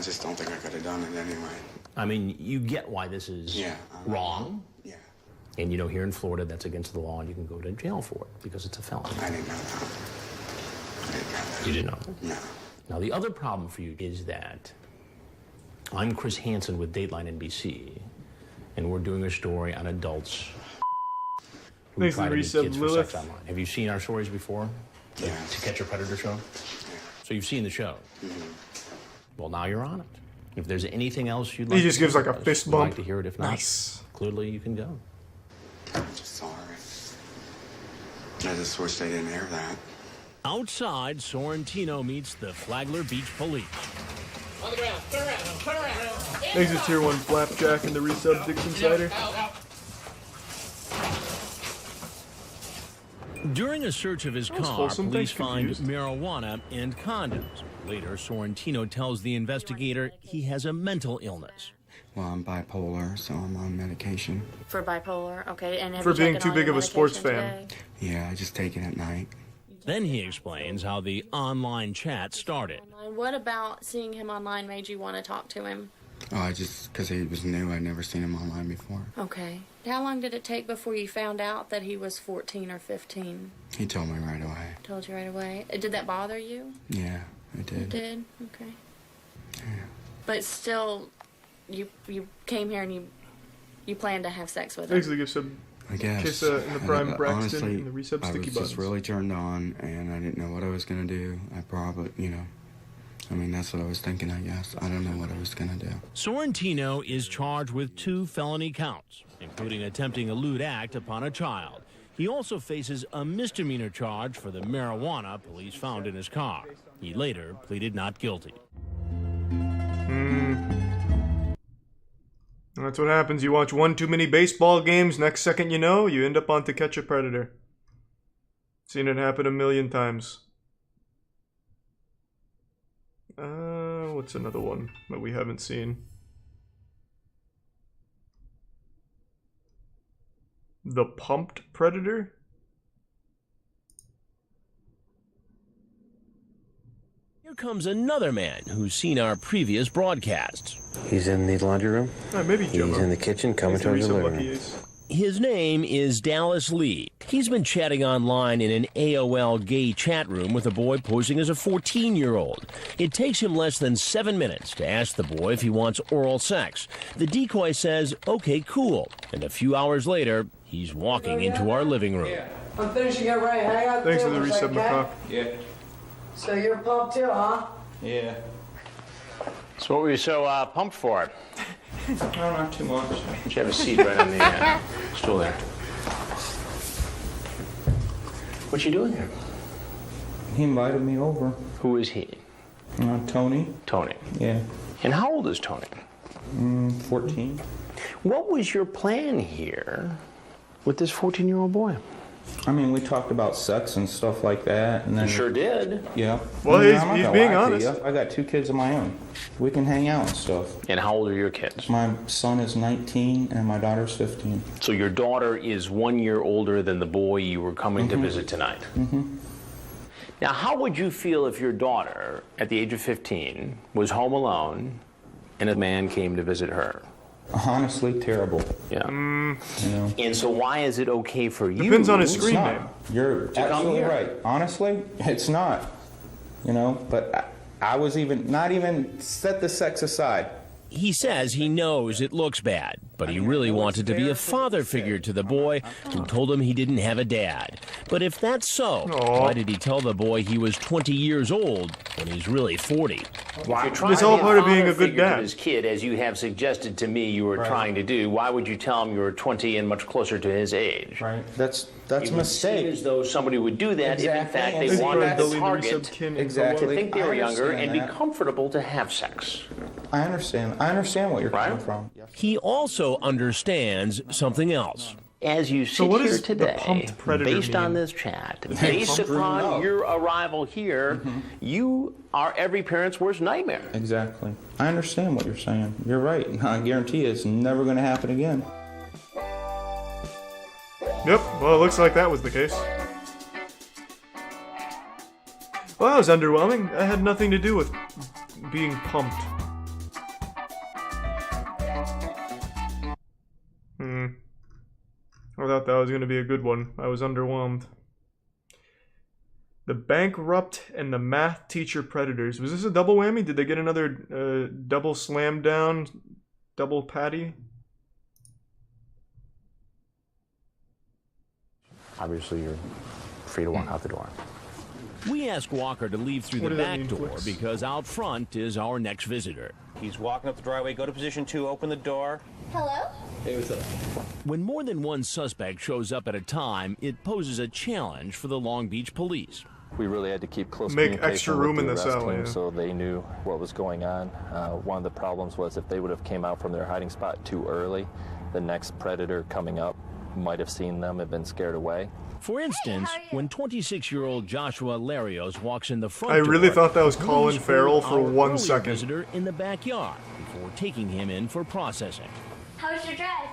O: just don't think I could have done it anyway.
C: I mean, you get why this is
O: Yeah.
C: wrong.
O: Yeah.
C: And you know, here in Florida, that's against the law, and you can go to jail for it because it's a felony.
O: I didn't know that.
C: You didn't know?
O: No.
C: Now, the other problem for you is that I'm Chris Hansen with Dateline NBC, and we're doing a story on adults who
A: Thanks
C: try
A: to
C: to meet
A: Resub
C: kids for
A: Lilith.
C: sex online. Have you seen our stories before?
O: Yeah.
C: To Catch a Predator show? So you've seen the show. Well, now you're on it. If there's anything else you'd like
A: He just
C: to
A: gives
C: share
A: like a
C: with us,
A: fist
C: we'd
A: bump.
C: like to hear it. If not,
A: Nice.
C: clearly you can go.
O: I'm just sorry. I just wish they didn't air that.
H: Outside, Sorrentino meets the Flagler Beach police.
Q: On the ground. Turn around. Turn around.
A: Thanks to Tier 1 Flapjack and the Resub Dixon Cider.
H: During a search of his
A: That was
H: car,
A: wholesome.
H: police
A: Thanks,
H: find
A: Confused.
H: marijuana and condoms. Later, Sorrentino tells the investigator he has a mental illness.
O: Well, I'm bipolar, so I'm on medication.
B: For bipolar, okay. And have
A: For
B: you
A: being
B: taken
A: too
B: all
A: big
B: your
A: of a sports
B: medication
A: fan.
B: today?
O: Yeah, I just take it at night.
H: Then he explains how the online chat started.
B: What about seeing him online made you want to talk to him?
O: Oh, because he was new. I'd never seen him online before.
B: Okay. How long did it take before you found out that he was 14 or 15?
O: He told me right away.
B: Told you right away. Did that bother you?
O: Yeah, it did.
B: It did? Okay.
O: Yeah.
B: But still, you came here and you planned to have sex with him.
A: Thanks to give some
O: I guess.
A: Kiss in the Prime Braxton
O: Honestly,
A: and the Resub
O: I
A: Sticky
O: was
A: Buttons.
O: just really turned on, and I didn't know what I was going to do. I probably, I mean, that's what I was thinking, I guess. I don't know what I was going to do.
H: Sorrentino is charged with 2 felony counts, including attempting a lewd act upon a child. He also faces a misdemeanor charge for the marijuana police found in his car. He later pleaded not guilty.
A: That's what happens. You watch one too many baseball games, next second you know, you end up on To Catch a Predator. Seen it happen a million times. What's another one that we haven't seen? The Pumped Predator?
H: Here comes another man who's seen our previous broadcasts.
F: He's in the laundry room.
A: Maybe
F: He's in the kitchen, coming towards the living room.
H: His name is Dallas Lee. He's been chatting online in an AOL gay chat room with a boy posing as a 14-year-old. It takes him less than 7 minutes to ask the boy if he wants oral sex. The decoy says, okay, cool. And a few hours later, he's walking into our living room.
K: I'm finishing up right. Hang out
A: Thanks for the
K: for a
A: Resub
K: second,
A: McCock.
U: Yeah.
K: So you're pumped too, huh?
U: Yeah.
C: So what were you so pumped for?
U: No, not too much.
C: You have a seat right on the stool there. What you doing here?
U: He invited me over.
C: Who is he?
U: Tony.
C: Tony.
U: Yeah.
C: And how old is Tony?
U: 14.
C: What was your plan here with this 14-year-old boy?
U: I mean, we talked about sex and stuff like that, and then
C: You sure did.
U: Yeah.
A: Well,
U: I mean,
A: he's
U: I'm not gonna
A: being
U: lie to
A: honest.
U: you. I got 2 kids of my own. We can hang out and stuff.
C: And how old are your kids?
U: My son is 19 and my daughter's 15.
C: So your daughter is 1 year older than the boy you were coming to visit tonight.
U: Mm-hmm.
C: Now, how would you feel if your daughter, at the age of 15, was home alone and a man came to visit her?
U: Honestly, terrible.
C: Yeah.
U: You know.
C: And so why is it okay for you?
A: Depends on his
U: It's
A: screen
U: not.
A: name.
U: You're
C: come
U: absolutely
C: here.
U: right. Honestly, it's not. You know, but I was not even set the sex aside.
H: He says he knows it looks bad, but he really wanted to be a father figure to the boy who told him he didn't have a dad. But if that's so, why did he tell the boy he was 20 years old when he's really 40?
C: If you're trying
A: It's
C: to
A: all
C: be
A: part of being
C: father
A: a good
C: figure to
A: dad.
C: His kid, as you have suggested to me you were trying to do, why would you tell him you were 20 and much closer to his age?
U: Right. That's
C: It
U: a
C: would seem
U: mistake.
C: as though somebody would do that if, in
U: Exactly.
C: fact,
U: And
C: they
U: see,
C: wanted
U: that's-
C: the target to
U: Exactly.
C: think they
U: I
C: were younger
U: understand
C: and be
U: that.
C: comfortable to have sex.
U: I understand. I understand what you're coming from.
H: He also understands something else.
C: As you
A: So
C: sit
A: what
C: here
A: does the
C: today,
A: pumped predator
C: based on
A: mean?
C: this chat, based upon your arrival here, you are every parent's worst nightmare.
U: Exactly. I understand what you're saying. You're right. I guarantee you it's never going to happen again.
A: Yep, well, it looks like that was the case. Well, that was underwhelming. That had nothing to do with being pumped. I thought that was going to be a good one. I was underwhelmed. The bankrupt and the math teacher predators. Was this a double whammy? Did they get another double slam down, double patty?
C: Obviously, you're free to walk out the door.
H: We ask Walker to leave through the back door because out front is our next visitor.
V: He's walking up the driveway. Go to position 2. Open the door.
D: Hello?
V: Hey, what's up?
H: When more than one suspect shows up at a time, it poses a challenge for the Long Beach police.
L: We really had to keep close
A: Make
L: communication
A: extra room
L: with
A: in
L: the
A: the
L: arrest
A: cell,
L: team
A: yeah.
L: so they knew what was going on. One of the problems was if they would have came out from their hiding spot too early, the next predator coming up might have seen them and been scared away.
H: For instance, when 26-year-old Joshua Larios walks in the front
A: I really
H: door,
A: thought that was Colin
H: police
A: Farrell
H: hold
A: for
H: our
A: 1
H: earlier
A: second.
H: visitor in the backyard before taking him in for processing.
D: How was your drive?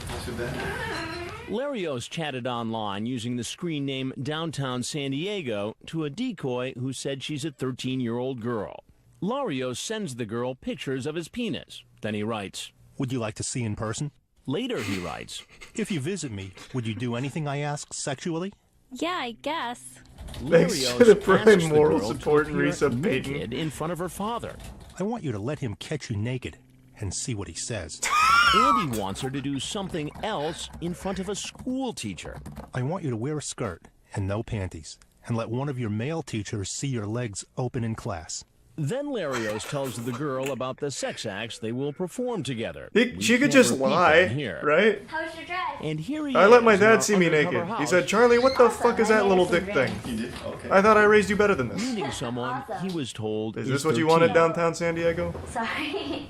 S: Not too bad.
H: Larios chatted online using the screen name Downtown San Diego to a decoy who said she's a 13-year-old girl. Larios sends the girl pictures of his penis. Then he writes,
I: "Would you like to see in person?"
H: Later he writes,
I: "If you visit me, would you do anything I ask sexually?"
J: Yeah, I guess.
A: Thanks to the Prime moral support and resub Peyton.
H: in front of her father.
I: I want you to let him catch you naked and see what he says.
H: And he wants her to do something else in front of a school teacher.
I: I want you to wear a skirt and no panties, and let one of your male teachers see your legs open in class.
H: Then Larios tells the girl about the sex acts they will perform together.
A: She could just lie, right?
D: How was your drive?
H: And here he
A: I let
H: is
A: my
H: in
A: dad
H: our
A: see me
H: undercover
A: naked. He
H: house,
A: said, "Charlie, what the fuck is that little dick thing?"
S: You did? Okay.
A: I thought I raised you better than this.
H: meeting someone he was told
A: Is this what you wanted downtown San Diego?
D: Sorry.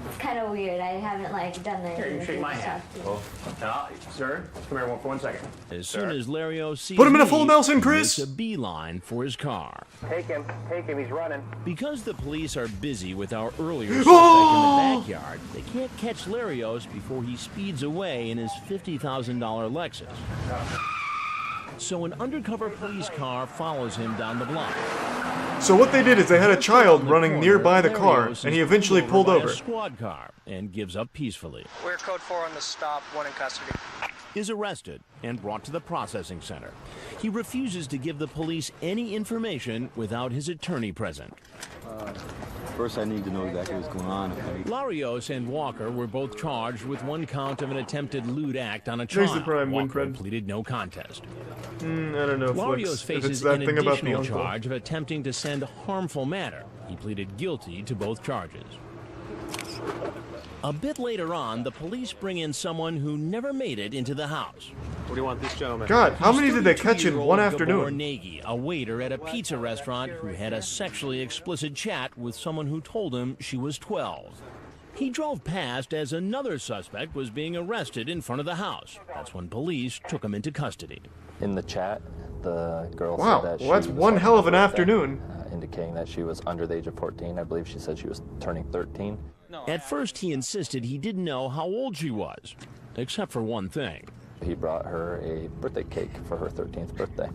D: It's kind of weird. I haven't like done that.
P: Here, you can shake my hand. Oh, sir, come here for 1 second.
H: As soon as Larios sees
A: Put him in a
H: me,
A: full Nelson,
H: he
A: Chris!
H: makes a beeline for his car.
V: Take him, he's running.
H: Because the police are busy with our earlier suspect in the backyard, they can't catch Larios before he speeds away in his $50,000 Lexus. So an undercover police car follows him down the block.
A: So what they did is they had a child running nearby the car, and he eventually pulled
H: by
A: over.
H: a squad car and gives up peacefully.
M: We're code 4 on the stop, 1 in custody.
H: Is arrested and brought to the processing center. He refuses to give the police any information without his attorney present.
W: First, I need to know exactly what's going on. Okay?
H: Larios and Walker were both charged with 1 count of an attempted lewd act on a
A: There's
H: child.
A: the prime win
H: Walker
A: cred.
H: pleaded no contest.
A: I don't know,
H: Larios
A: Flex. If it's
H: faces
A: that
H: an
A: thing about the
H: additional
A: uncle.
H: charge of attempting to send harmful matter. He pleaded guilty to both charges. A bit later on, the police bring in someone who never made it into the house.
W: What do you want this gentleman?
A: God, how many did they catch in 1 afternoon?
H: Gabor Nagy, a waiter at a pizza restaurant who had a sexually explicit chat with someone who told him she was 12. He drove past as another suspect was being arrested in front of the house. That's when police took him into custody.
L: In the chat, the girl
A: Wow,
L: said that
A: well, that's
L: she was
A: one
L: having
A: hell of
L: a
A: an
L: birthday,
A: afternoon.
L: Indicating that she was under the age of 14. I believe she said she was turning 13.
H: At first, he insisted he didn't know how old she was, except for one thing.
L: He brought her a birthday cake for her 13th birthday.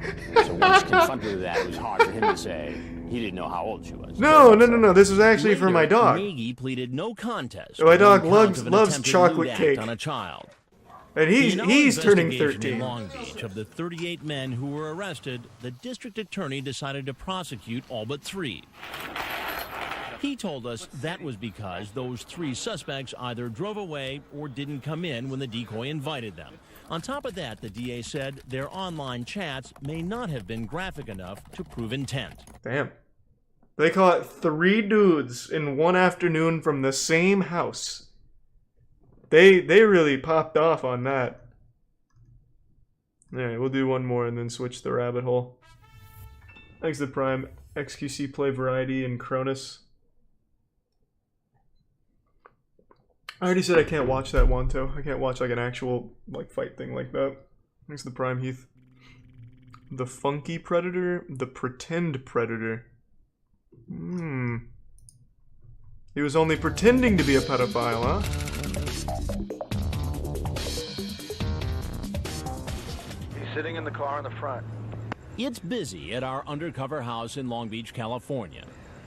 C: So once confronted with that, it was hard for him to say he didn't know how old she was.
A: No. This is actually for my dog.
H: Nagy pleaded no contest.
A: My dog
H: for 1 count of an
A: loves
H: attempted
A: chocolate
H: lewd act
A: cake.
H: on a child.
A: And
H: In our
A: he's turning
H: investigation
A: 13.
H: In Long Beach, of the 38 men who were arrested, the district attorney decided to prosecute all but 3. He told us that was because those 3 suspects either drove away or didn't come in when the decoy invited them. On top of that, the DA said their online chats may not have been graphic enough to prove intent.
A: Damn. They caught 3 dudes in 1 afternoon from the same house. They really popped off on that. Alright, we'll do one more and then switch the rabbit hole. Thanks to Prime, XQC Play Variety, and Cronus. I already said I can't watch that Wanto. I can't watch like an actual like fight thing like that. Thanks to Prime Heath. The Funky Predator, the Pretend Predator. He was only pretending to be a pedophile, huh?
W: He's sitting in the car in the front.
H: It's busy at our undercover house in Long Beach, California.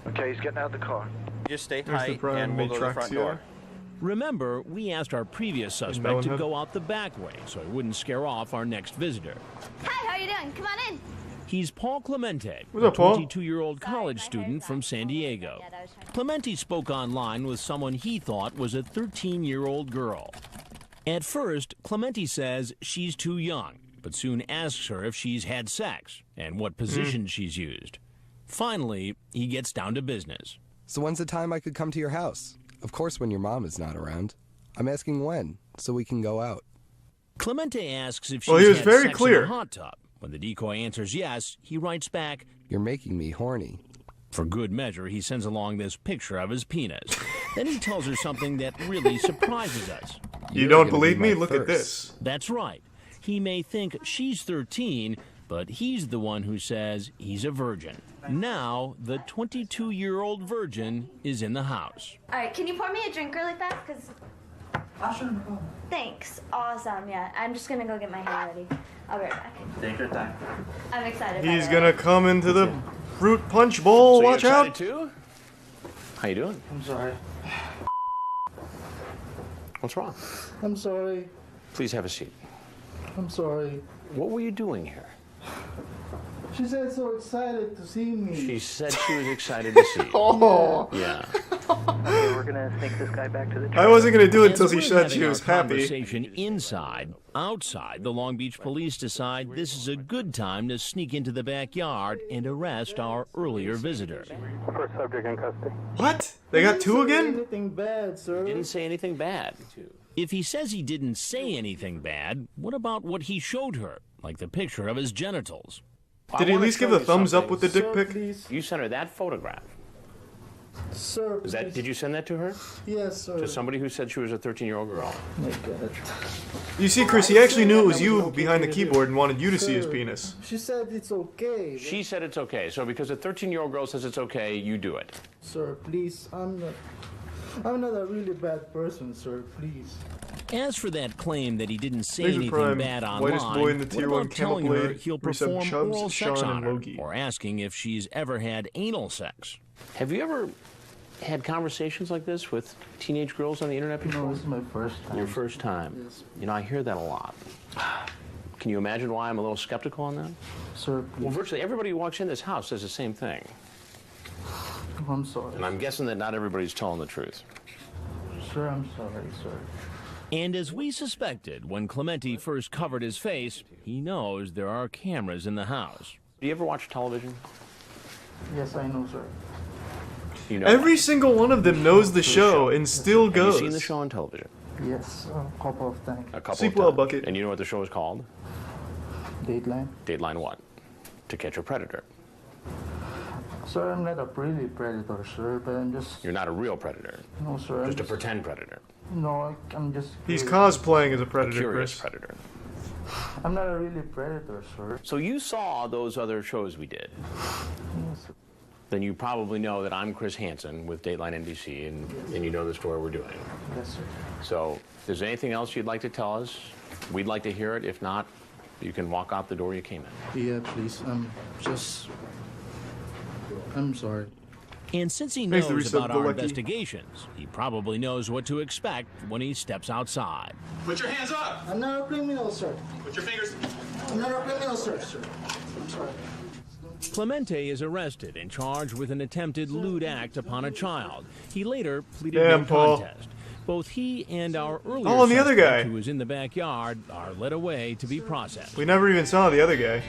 W: Okay, he's getting out of the car.
V: Just stay
A: There's the
V: tight
A: Prime
V: and we'll go to the front
A: Matraxia.
V: door.
H: Remember, we asked our previous suspect to
A: Melonhead.
H: go out the back way so he wouldn't scare off our next visitor.
D: Hi, how you doing? Come on in.
H: He's Paul Clemente,
A: What's
H: a
A: up, Paul?
H: 22-year-old college student from San Diego. Clemente spoke online with someone he thought was a 13-year-old girl. At first, Clemente says she's too young, but soon asks her if she's had sex and what positions she's used. Finally, he gets down to business.
G: So when's the time I could come to your house? Of course when your mom is not around. I'm asking when, so we can go out.
H: Clemente asks if she's
A: Well, he was
H: had
A: very
H: sex
A: clear.
H: in a hot tub. When the decoy answers yes, he writes back,
G: "You're making me horny."
H: For good measure, he sends along this picture of his penis. Then he tells her something that really surprises us.
A: You don't believe me? Look at this.
H: That's right. He may think she's 13, but he's the one who says he's a virgin. Now, the 22-year-old virgin is in the house.
D: All right, can you pour me a drink really fast? Because. Thanks. Awesome. Yeah, I'm just gonna go get my hair ready. I'll be right back.
N: Take your time.
D: I'm excited.
A: He's gonna come into the fruit punch bowl.
C: So
A: Watch
C: you excited
A: out.
C: too? How you doing?
N: I'm sorry.
C: What's wrong?
N: I'm sorry.
C: Please have a seat.
N: I'm sorry.
C: What were you doing here?
N: She said so excited to see me.
C: She said she was excited to see you.
N: Oh.
C: Yeah.
M: Okay, we're gonna take this guy back to the
A: I wasn't gonna do it until
H: As
A: she
H: we're
A: said she
H: having
A: was
H: our
A: happy.
H: Conversation inside, outside, the Long Beach police decide this is a good time to sneak into the backyard and arrest our earlier visitor.
P: First subject in custody.
A: What? They got two again?
N: Anything bad, sir?
C: Didn't say anything bad.
H: If he says he didn't say anything bad, what about what he showed her, like the picture of his genitals?
A: Did he at least give a thumbs up with the dick pic?
C: You sent her that photograph.
N: Sir,
C: Is that?
N: please.
C: Did you send that to her?
N: Yes, sir.
C: To somebody who said she was a 13-year-old girl?
N: Oh my God.
A: You see, Chris, he actually knew it was you behind the keyboard and wanted you to see his penis.
N: She said it's okay.
C: She said it's okay. So because a 13-year-old girl says it's okay, you do it.
N: Sir, please, I'm not a really bad person, sir. Please.
H: As for that claim that he didn't say
A: Laser
H: anything
A: Prime,
H: bad
A: whitest
H: online,
A: boy in the
H: what
A: tier 1
H: about telling her
A: Camouflage,
H: he'll
A: Resub
H: perform
A: Chubbs,
H: oral sex
A: Sean,
H: on
A: and
H: her,
A: Loki.
H: or asking if she's ever had anal sex?
C: Have you ever had conversations like this with teenage girls on the internet before?
N: No, this is my first time.
C: Your first time?
N: Yes.
C: You know, I hear that a lot. Can you imagine why I'm a little skeptical on that?
N: Sir, please.
C: Well, virtually everybody who walks in this house says the same thing.
N: I'm sorry.
C: And I'm guessing that not everybody's telling the truth.
N: Sir, I'm sorry, sir.
H: And as we suspected, when Clemente first covered his face, he knows there are cameras in the house.
C: Do you ever watch television?
N: Yes, I know, sir.
C: You know
A: Every single one of them knows the show and still
C: Have
A: goes.
C: you seen the show on television?
N: Yes, a couple of times.
C: A couple
A: Sleep
C: of
A: well,
C: times.
A: Bucket.
C: And you know what the show is called?
N: Dateline.
C: Dateline what? To Catch a Predator.
N: Sir, I'm not a really predator, sir, but I'm just...
C: You're not a real predator.
N: No, sir.
C: Just a pretend predator.
N: No, I'm just...
A: He's cosplaying as a
C: A
A: predator,
C: curious
A: Chris.
C: predator.
N: I'm not a really predator, sir.
C: So you saw those other shows we did.
N: Yes, sir.
C: Then you probably know that I'm Chris Hansen with Dateline NBC, and you know the story we're doing.
N: Yes, sir.
C: So, if there's anything else you'd like to tell us, we'd like to hear it. If not, you can walk out the door you came in.
N: Yeah, please. I'm sorry.
H: And since he
A: Thanks,
H: knows
A: the
H: about
A: resub,
H: our
A: Galecki.
H: investigations, he probably knows what to expect when he steps outside.
Q: Put your hands up.
N: I'm not a criminal, sir.
Q: Put your fingers.
N: I'm not a criminal, sir. I'm sorry.
H: Clemente is arrested and charged with an attempted lewd act upon a child. He later pleaded
A: Damn,
H: no
A: Paul.
H: contest. Both he and our earlier
A: Oh, and the other
H: suspect,
A: guy.
H: who was in the backyard, are led away to be processed.
A: We never even saw the other guy.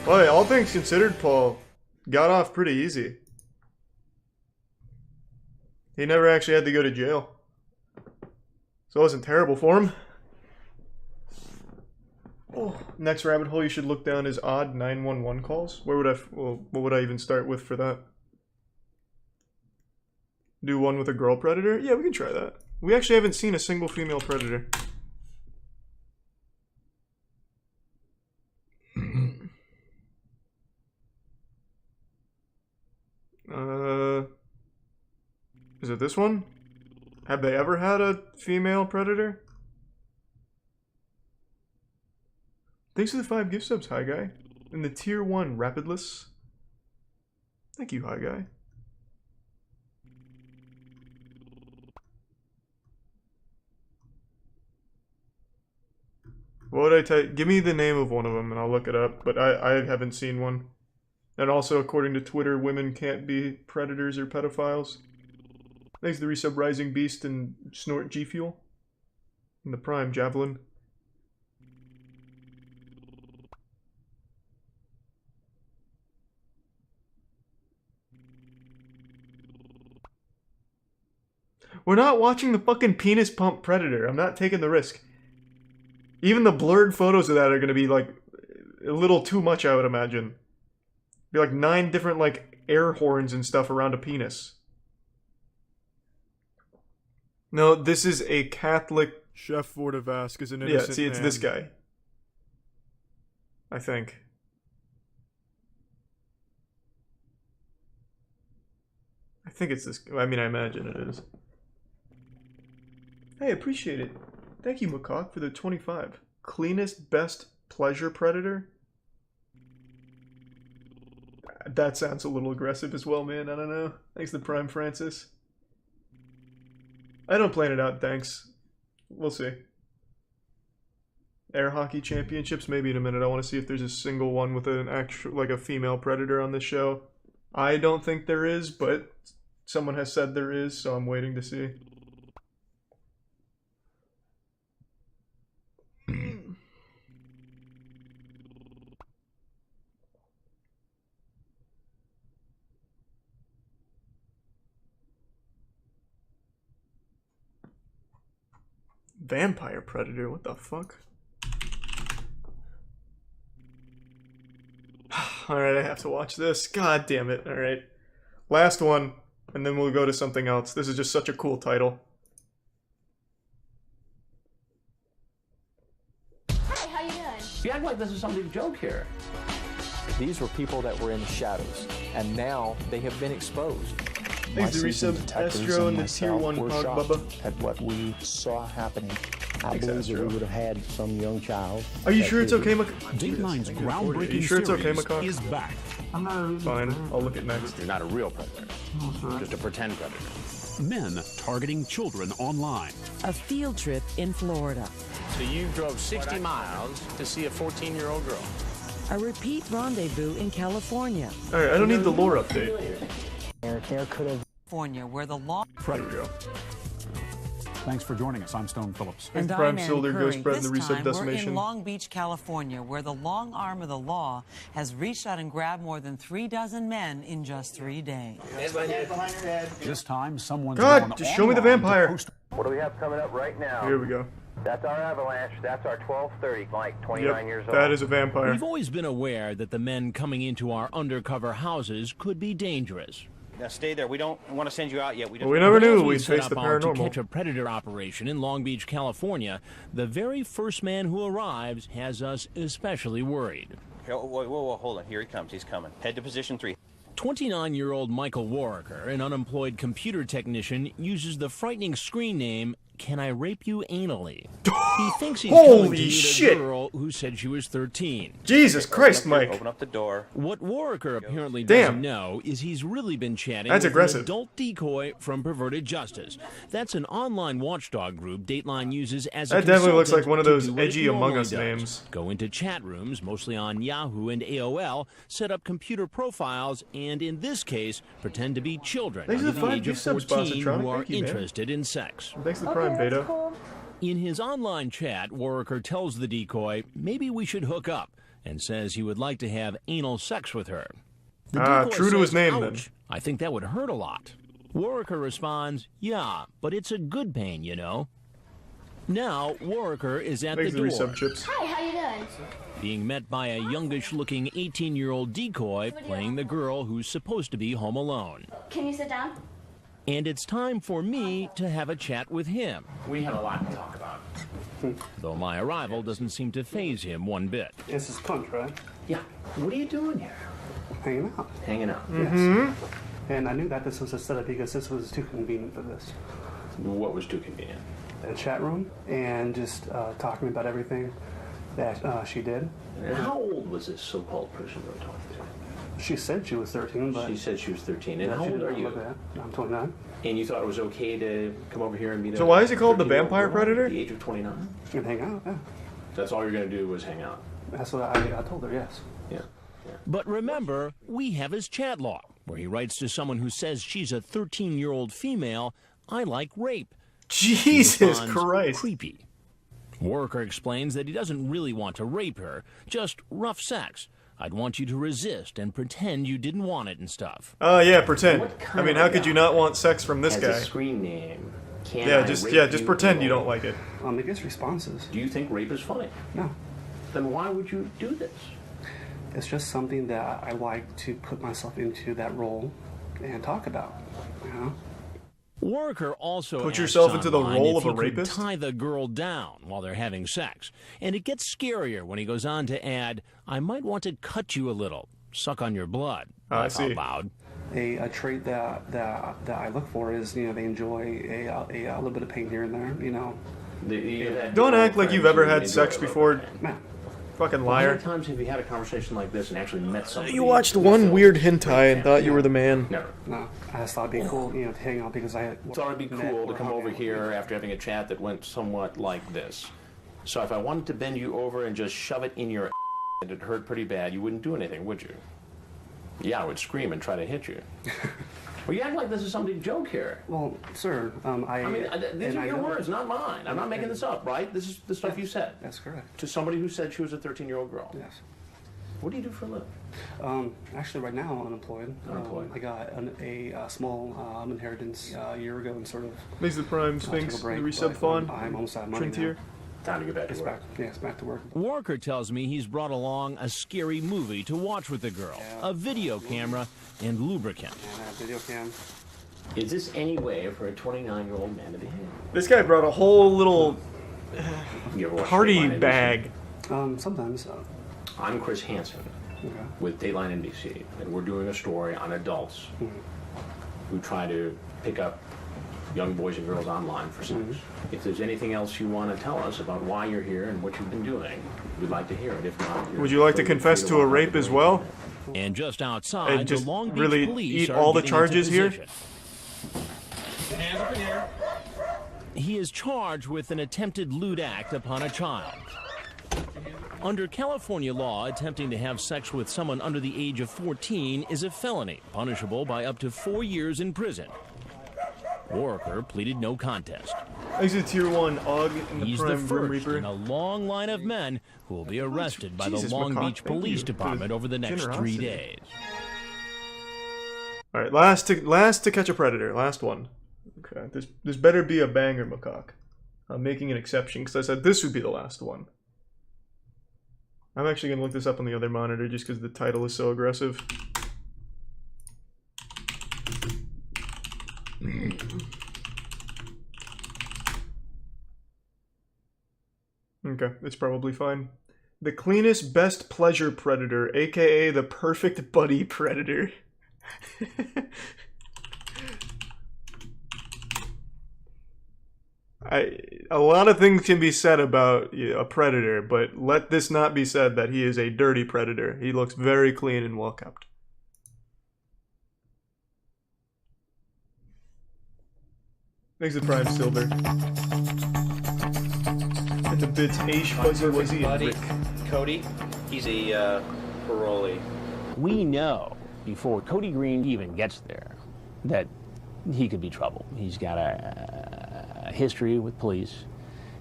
A: Well, all things considered, Paul got off pretty easy. He never actually had to go to jail. So it wasn't terrible for him. Oh, next rabbit hole you should look down is odd 911 calls. Where would what would I even start with for that? Do one with a girl predator? Yeah, we can try that. We actually haven't seen a single female predator. Is it this one? Have they ever had a female predator? Thanks for the 5 gift subs, Hi Guy. And the tier 1 Rapidless. Thank you, Hi Guy. What would I type? Give me the name of one of them and I'll look it up, but I haven't seen one. And also, according to Twitter, women can't be predators or pedophiles. Thanks to the resub Rising Beast and Snort G Fuel. And the Prime Javelin. We're not watching the fucking penis pump predator. I'm not taking the risk. Even the blurred photos of that are gonna be like a little too much, I would imagine. Be like 9 different like air horns and stuff around a penis. No, this is a Catholic.
E: Chef Vordevask is an innocent
A: Yeah, see, it's
E: man.
A: this guy. I think. I think it's this. I mean, I imagine it is. Hey, appreciate it. Thank you, Macaque, for the 25. Cleanest, best pleasure predator? That sounds a little aggressive as well, man. I don't know. Thanks to Prime Francis. I don't plan it out, thanks. We'll see. Air hockey championships, maybe in a minute. I want to see if there's a single one with an actual, like a female predator on this show. I don't think there is, but someone has said there is, so I'm waiting to see. Vampire predator, what the fuck? Alright, I have to watch this. God damn it. Alright. Last one, and then we'll go to something else. This is just such a cool title.
D: Hi, how you doing?
C: You act like this is some big joke here.
R: These were people that were in the shadows, and now they have been exposed.
A: Thanks to resub Astro and the Tier 1 Hog Bubba.
R: At what we saw happening. I
A: Thanks,
R: believe
A: Astro.
R: that we would have had some young child.
A: Are you sure it's okay,
H: Dateline's groundbreaking
A: Are you sure it's okay,
H: series
A: Macaque?
H: is back.
N: I'm not a really
A: Fine, I'll look at next.
C: You're not a real predator. Just a pretend predator.
H: Men targeting children online.
T: A field trip in Florida.
C: So you drove 60 miles to see a 14-year-old girl.
T: A repeat rendezvous in California.
A: Alright, I don't need the lore update.
T: There could have California, where the law.
H: Predator. Thanks for joining us. I'm Stone Phillips.
T: And
A: Prime
T: I'm
A: Silder
T: Ann
A: Ghost
T: Curry.
A: Bread and the
T: This
A: resub
T: time, we're
A: decimation.
T: in Long Beach, California, where the long arm of the law has reached out and grabbed more than 36 men in just 3 days.
H: This time, someone's
A: God,
H: gone
A: just show me the
H: online to
A: vampire.
H: post-
V: What do we have coming up right now?
A: Here we go.
V: That's our avalanche. That's our 1230, Mike, 29 years old.
A: That is a vampire.
H: We've always been aware that the men coming into our undercover houses could be dangerous.
V: Now stay there. We don't want to send you out yet.
A: Well, we never
H: But as
A: knew
H: we
A: we'd
H: set
A: face
H: up
A: the
H: our To
A: paranormal.
H: Catch a Predator operation in Long Beach, California, the very first man who arrives has us especially worried.
V: Here, whoa, hold on. Here he comes. He's coming. Head to position 3.
H: 29-year-old Michael Warriker, an unemployed computer technician, uses the frightening screen name, "Can I Rape You Anally?" He thinks he's
A: Holy
H: coming to meet
A: shit.
H: a girl who said she was 13.
A: Jesus Christ, Mike.
V: Open up the door.
H: What Warriker apparently
A: Damn.
H: doesn't know is he's really been chatting
A: That's
H: with
A: aggressive.
H: an adult decoy from Perverted Justice. That's an online watchdog group Dateline uses as a
A: That definitely looks
H: consultant
A: like one of
H: to
A: those
H: do what it
A: edgy Among
H: normally
A: Us
H: does.
A: names.
H: Go into chat rooms, mostly on Yahoo and AOL, set up computer profiles, and in this case, pretend to be children
A: Thanks
H: under
A: for the
H: the
A: 5
H: age of
A: gift subs,
H: 14
A: Positronic.
H: who are
A: Thank you, man.
H: interested in sex.
A: Thanks to the Prime Beta.
H: In his online chat, Warriker tells the decoy maybe we should hook up and says he would like to have anal sex with her. The decoy
A: True to his
H: says,
A: name, then.
H: "Ouch, I think that would hurt a lot." Warriker responds, "Yeah, but it's a good pain, you know." Now, Warriker is at
A: Thanks
H: the
A: to the
H: door,
A: resub chips.
D: Hi, how you doing?
H: being met by a youngish-looking 18-year-old decoy playing the girl who's supposed to be home alone.
D: Can you sit down?
H: And it's time for me to have a chat with him.
C: We have a lot to talk about.
H: Though my arrival doesn't seem to faze him one bit.
P: This is Punch, right?
C: Yeah. What are you doing here?
P: Hanging out.
C: Hanging out.
P: Yes. And I knew that this was a setup because this was too convenient for this.
C: What was too convenient?
P: A chat room and just talking about everything that she did.
C: And how old was this so-called person we were talking to?
P: She said she was 13, but...
C: She said she was 13. And
P: Yeah,
C: how
P: she
C: old
P: didn't
C: are you?
P: look at that. I'm 29.
C: And you thought it was okay to come over here and meet
A: So why is it called the Vampire Predator?
C: At the age of 29?
P: You can hang out, yeah.
C: That's all you're going to do is hang out.
P: That's what I told her, yes.
C: Yeah.
H: But remember, we have his chat log, where he writes to someone who says she's a 13-year-old female, "I like rape."
A: Jesus Christ.
H: Creepy. Worker explains that he doesn't really want to rape her, just rough sex. "I'd want you to resist and pretend you didn't want it and stuff."
A: Oh, yeah, pretend. I mean, how could you not want sex from this guy?
C: Has a screen name.
A: Just pretend you don't like it.
P: It gets responses.
C: Do you think rape is funny?
P: No.
C: Then why would you do this?
P: It's just something that I like to put myself into that role and talk about, you know?
H: Worker also
A: Put
H: asks
A: yourself into the
H: online
A: role
H: if
A: of a
H: he could
A: rapist?
H: tie the girl down while they're having sex. And it gets scarier when he goes on to add, "I might want to cut you a little, suck on your blood."
A: I see.
H: Out loud.
P: A trait that I look for is, they enjoy a little bit of pain here and there,
A: Don't act like you've ever had sex before. Fucking
C: Well, how
A: liar.
C: many times have you had a conversation like this and actually met somebody?
A: You watched one weird hentai and thought you were the man.
C: Never.
P: No, I just thought it'd be cool, to hang out because I
C: thought it'd be cool to come over here after having a chat that went somewhat like this. So if I wanted to bend you over and just shove it in your and it hurt pretty bad, you wouldn't do anything, would you? Yeah, I would scream and try to hit you. Well, you act like this is some big joke here.
P: Well, sir,
C: I mean, these are your words, not mine. I'm not making this up, right? This is the stuff you said.
P: That's correct.
C: To somebody who said she was a 13-year-old girl.
P: Yes.
C: What do you do for a living?
P: Actually, right now, I'm unemployed. I got a small inheritance a year ago and sort of...
A: Makes the Prime
P: took
A: Sphinx,
P: a break,
A: the resub
P: but,
A: fawn,
P: I'm almost out of money
A: Trintier.
P: now.
C: Time to get back to work.
P: It's back to work.
H: Walker tells me he's brought along a scary movie to watch with the girl, a video camera, and lubricant.
P: And a video cam.
C: Is this any way for a 29-year-old man to behave?
A: This guy brought a whole little
C: You ever watch
A: party
C: Dateline
A: bag.
P: Sometimes.
C: I'm Chris Hansen with Dateline NBC, and we're doing a story on adults who try to pick up young boys and girls online for sex. If there's anything else you want to tell us about why you're here and what you've been doing, we'd like to hear it. If not,
A: Would you like to confess to a rape as well?
H: And just outside,
A: And just
H: the Long Beach
A: really
H: police
A: eat
H: are
A: all the
H: getting
A: charges
H: into
A: here?
H: position. He is charged with an attempted lewd act upon a child. Under California law, attempting to have sex with someone under the age of 14 is a felony, punishable by up to 4 years in prison. Worker pleaded no contest.
A: Exit Tier 1 Og in the
H: He's
A: Prime
H: the
A: Grim
H: first
A: Reaper.
H: in a long line of men who will be arrested by the Long
A: Macaque,
H: Beach
A: thank
H: Police
A: you for
H: Department
A: the
H: over the next 3
A: generosity.
H: days.
A: Alright, last to catch a predator. Last one. Okay, this better be a banger, Macaque. I'm making an exception because I said this would be the last one. I'm actually going to look this up on the other monitor just because the title is so aggressive. Okay, it's probably fine. The cleanest, best pleasure predator, aka the perfect buddy predator. A lot of things can be said about a predator, but let this not be said that he is a dirty predator. He looks very clean and well kept. Makes the Prime Silver. And the bits Aish, Fuzzy Wuzzy, and Rick.
B: Cody, he's a parolee.
C: We know before Cody Green even gets there that he could be trouble. He's got a history with police.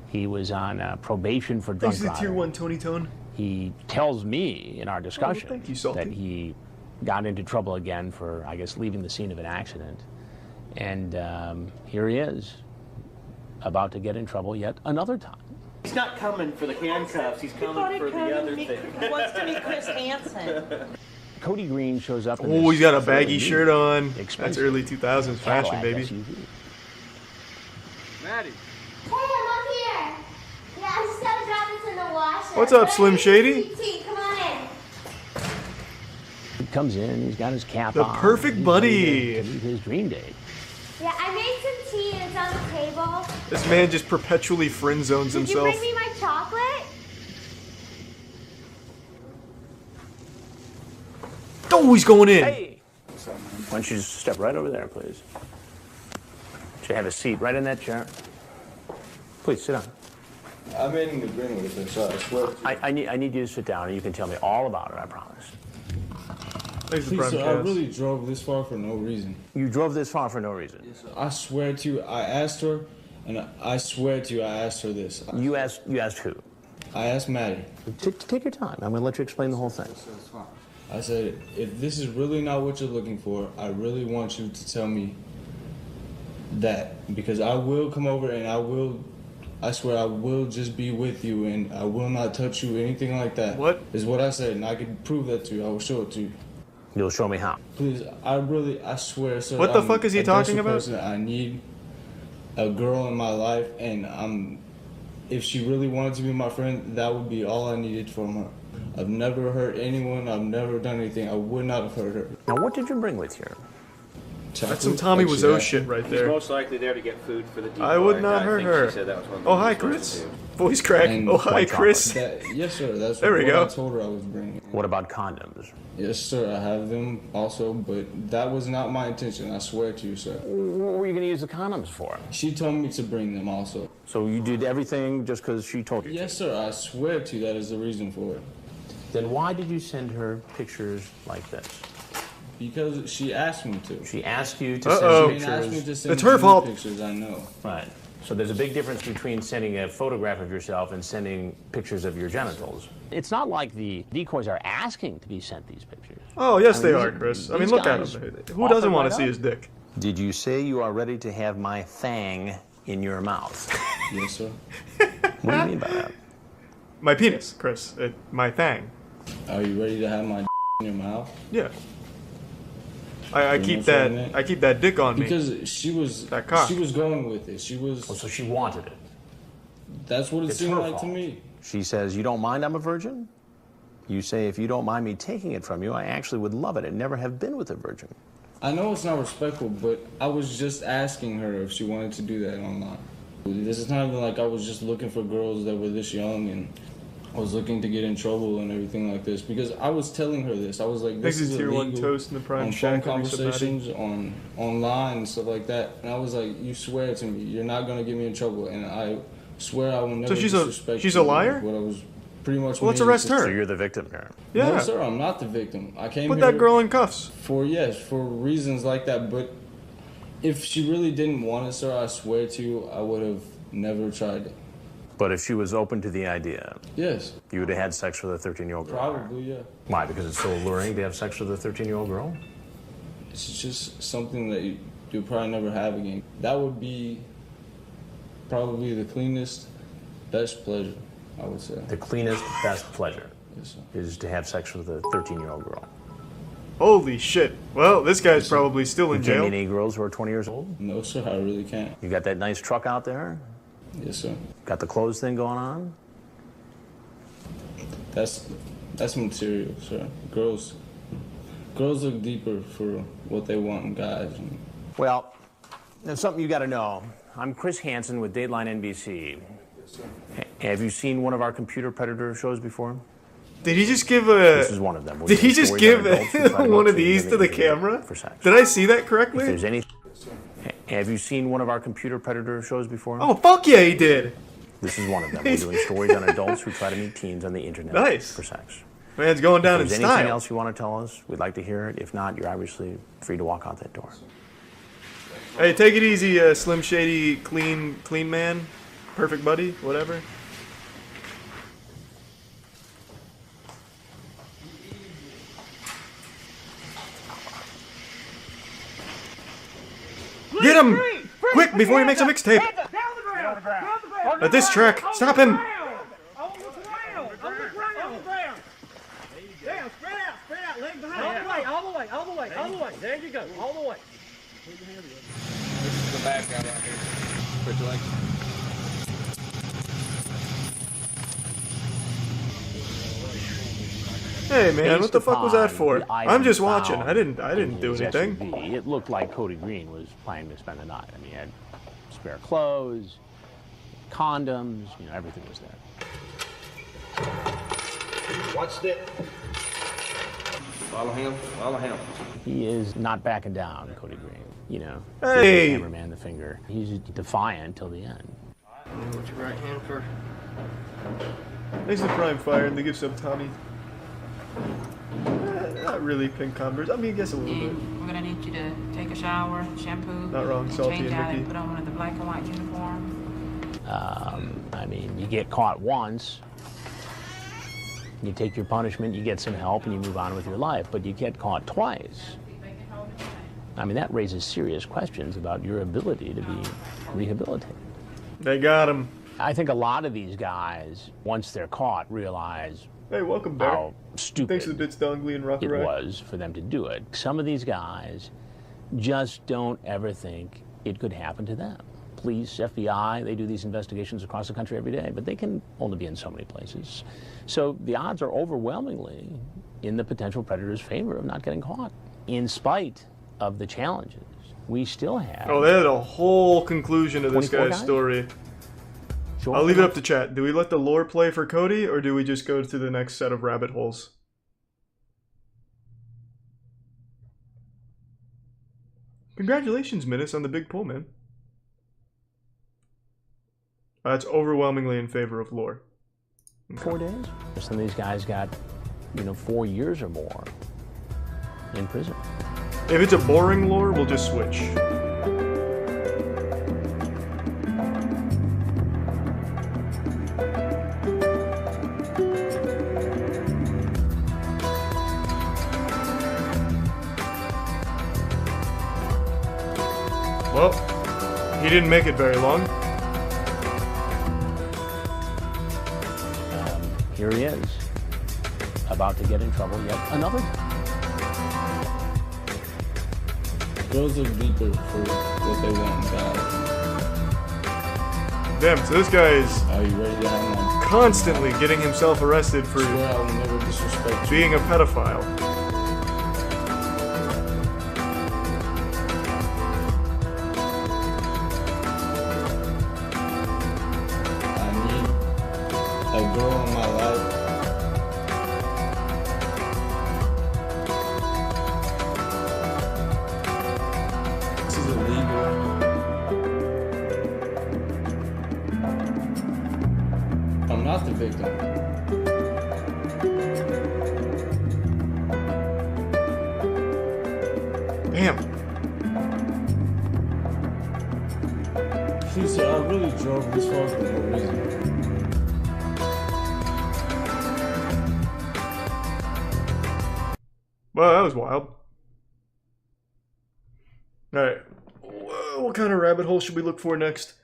C: He was on probation for drunk
A: Thanks to the
C: driving.
A: Tier 1 Tony Tone.
C: He tells me in our discussion
A: thank you, Salty.
C: that he got into trouble again for, I guess, leaving the scene of an accident. And here he is, about to get in trouble yet another time.
B: He's not coming for the handcuffs, he's coming for the other thing.
T: He wants to meet Chris Hansen.
C: Cody Green shows up in
A: Oh,
C: this
A: he's got a
C: fairly
A: baggy
C: new,
A: shirt on. That's
C: expensive
A: early 2000s fashion,
C: Cadillac
A: baby.
C: SUV.
D: Hey,
E: Maddie.
D: I'm up here. Yeah, I just gotta drop this in the washer.
A: What's up, Slim Shady?
D: Come on in.
C: He comes in, he's got his cap
A: The
C: on.
A: perfect
C: He's
A: buddy.
C: ready to meet his dream date.
D: Yeah, I made some tea and it's on the table.
A: This man just perpetually friend zones
D: Did you
A: himself.
D: bring me my chocolate?
A: Oh, he's going in.
C: Hey! Why don't you just step right over there, please? Should have a seat right in that chair. Please, sit down.
U: I made an agreement with her, so I swear.
C: I need you to sit down and you can tell me all about it, I promise.
U: Please, sir, I really drove this far for no reason.
C: You drove this far for no reason?
U: Yes, sir. I swear to you, I asked her, and I swear to you, I asked her this.
C: You asked who?
U: I asked Maddie.
C: Take your time. I'm going to let you explain the whole thing.
U: I said, if this is really not what you're looking for, I really want you to tell me that. Because I will come over and I swear I will just be with you and I will not touch you, anything like that.
A: What?
U: Is what I said, and I can prove that to you. I will show it to you.
C: You'll show me how.
U: Please, I swear, sir.
A: What the fuck is he talking about?
U: Person. I need a girl in my life, and if she really wanted to be my friend, that would be all I needed from her. I've never hurt anyone. I've never done anything. I would not have hurt her.
C: Now, what did you bring with you?
A: That's some Tommy Wiseau shit right there.
B: He's most likely there to get food for the decoy.
A: I would not hurt her.
B: She said that was one of the
A: Oh, hi,
B: things
A: Chris.
B: to do.
A: Voice crack.
U: And
A: Oh, hi, Chris.
U: Yes, sir. That's
A: there we
U: what
A: go.
U: I told her I was bringing.
C: What about condoms?
U: Yes, sir. I have them also, but that was not my intention. I swear to you, sir.
C: What were you going to use the condoms for?
U: She told me to bring them also.
C: So you did everything just because she told you?
U: Yes, sir. I swear to you, that is the reason for it.
C: Then why did you send her pictures like this?
U: Because she asked me to.
C: She asked you to send pictures.
U: Asked me to send
A: it's her fault.
U: Pictures, I know.
C: Right. So there's a big difference between sending a photograph of yourself and sending pictures of your genitals. It's not like the decoys are asking to be sent these pictures.
A: Oh, yes, they are, Chris. I mean, look at him. Who doesn't want to see his dick?
C: Did you say you are ready to have my fang in your mouth?
U: Yes, sir.
C: What do you mean by that?
A: My penis, Chris. My thang.
U: Are you ready to have my in your mouth?
A: Yeah. I keep that dick on me.
U: Because she was going with it. She was.
C: Oh, so she wanted it.
U: That's what it seemed like to me.
C: She says, "You don't mind I'm a virgin?" You say, "If you don't mind me taking it from you, I actually would love it and never have been with a virgin."
U: I know it's not respectful, but I was just asking her if she wanted to do that online. This is not even like I was just looking for girls that were this young and I was looking to get in trouble and everything like this, because I was telling her this. I was like, this is illegal
A: Tier 1 toast in the prime
U: on phone conversations, online and stuff like that. And I was like, you swear to me, you're not going to get me in trouble. And I swear I will never disrespect
A: she's a liar?
U: What I was pretty much.
A: Well, let's arrest her.
C: So you're the victim here.
A: Yeah.
U: No, sir, I'm not the victim. I came
A: Put
U: here
A: that girl in cuffs.
U: for reasons like that. But if she really didn't want it, sir, I swear to you, I would have never tried it.
C: But if she was open to the idea,
U: yes,
C: you would have had sex with a 13-year-old girl.
U: Probably, yeah.
C: Why? Because it's so alluring to have sex with a 13-year-old girl?
U: It's just something that you'll probably never have again. That would be probably the cleanest, best pleasure, I would say.
C: The cleanest, best pleasure
U: yes,
C: is to have sex with a 13-year-old girl.
A: Holy shit. Well, this guy's probably still in jail.
C: You any girls who are 20 years old?
U: No, sir, I really can't.
C: You got that nice truck out there?
U: Yes, sir.
C: Got the clothes thing going on?
U: That's material, sir. Girls look deeper for what they want in guys.
C: Well, there's something you got to know. I'm Chris Hansen with Dateline NBC.
U: Yes, sir.
C: Have you seen one of our computer predator shows before?
A: Did he just give a...
C: This is one of them.
A: Did he just give one of these to the camera? Did I see that correctly?
C: If there's any... Have you seen one of our computer predator shows before?
A: Oh, fuck yeah, he did.
C: This is one of them. We're doing stories on adults who try to meet teens on the internet for sex.
A: Man's going down in
C: style. If
A: style.
C: there's anything else you want to tell us, we'd like to hear it. If not, you're obviously free to walk out that door.
A: Hey, take it easy, Slim Shady, clean man, perfect buddy, whatever. Get him! Quick, before he makes a mixtape! At this track, stop him!
B: All the way. There you go, all the way.
U: This is the bad guy right here. Put your legs.
A: Hey man, what the fuck was that for? I'm just watching. I didn't do anything.
C: SUV, it looked like Cody Green was planning to spend the night. I mean, he had spare clothes, condoms, everything was there.
B: Watch it. Follow him.
C: He is not backing down, Cody Green.
A: Hey!
C: Hammerman the finger. He's defiant till the end.
B: Put your right hand first.
A: Thanks to Prime Fire and the gifts of Tommy. Not really pink Converse. I mean, I guess a little bit.
F: We're gonna need you to take a shower, shampoo,
A: Not wrong, Salty
F: change
A: and
F: out
A: Ricky.
F: and put on one of the black and white uniform.
C: I mean, you get caught once, you take your punishment, you get some help, and you move on with your life. But you get caught twice. I mean, that raises serious questions about your ability to be rehabilitated.
A: They got him.
C: I think a lot of these guys, once they're caught, realize
A: Hey, welcome back.
C: how stupid
A: Thanks to the bits, Dongly and
C: it
A: Rock'n'Roll.
C: was for them to do it. Some of these guys just don't ever think it could happen to them. Police, FBI, they do these investigations across the country every day, but they can only be in so many places. So the odds are overwhelmingly in the potential predator's favor of not getting caught. In spite of the challenges, we still have...
A: Oh, they had a whole conclusion to this
C: 24
A: guy's
C: guys?
A: story.
C: Sure.
A: I'll leave it up to chat. Do we let the lore play for Cody, or do we just go to the next set of rabbit holes? Congratulations, Minus, on the big pull, man. That's overwhelmingly in favor of lore.
C: 4 days? Some of these guys got, 4 years or more in prison.
A: If it's a boring lore, we'll just switch. Well, he didn't make it very long.
C: Here he is, about to get in trouble yet another time.
U: Girls look deeper for what they want in God.
A: Damn, so this guy is
U: Are you ready to have my...
A: constantly getting himself arrested for
U: swear I will never disrespect you.
A: being a pedophile.
U: I need a girl in my life. This is illegal. I'm not the victim.
A: Damn.
U: See, I really drove this far for no reason.
A: Well, that was wild. Alright. What kind of rabbit hole should we look for next?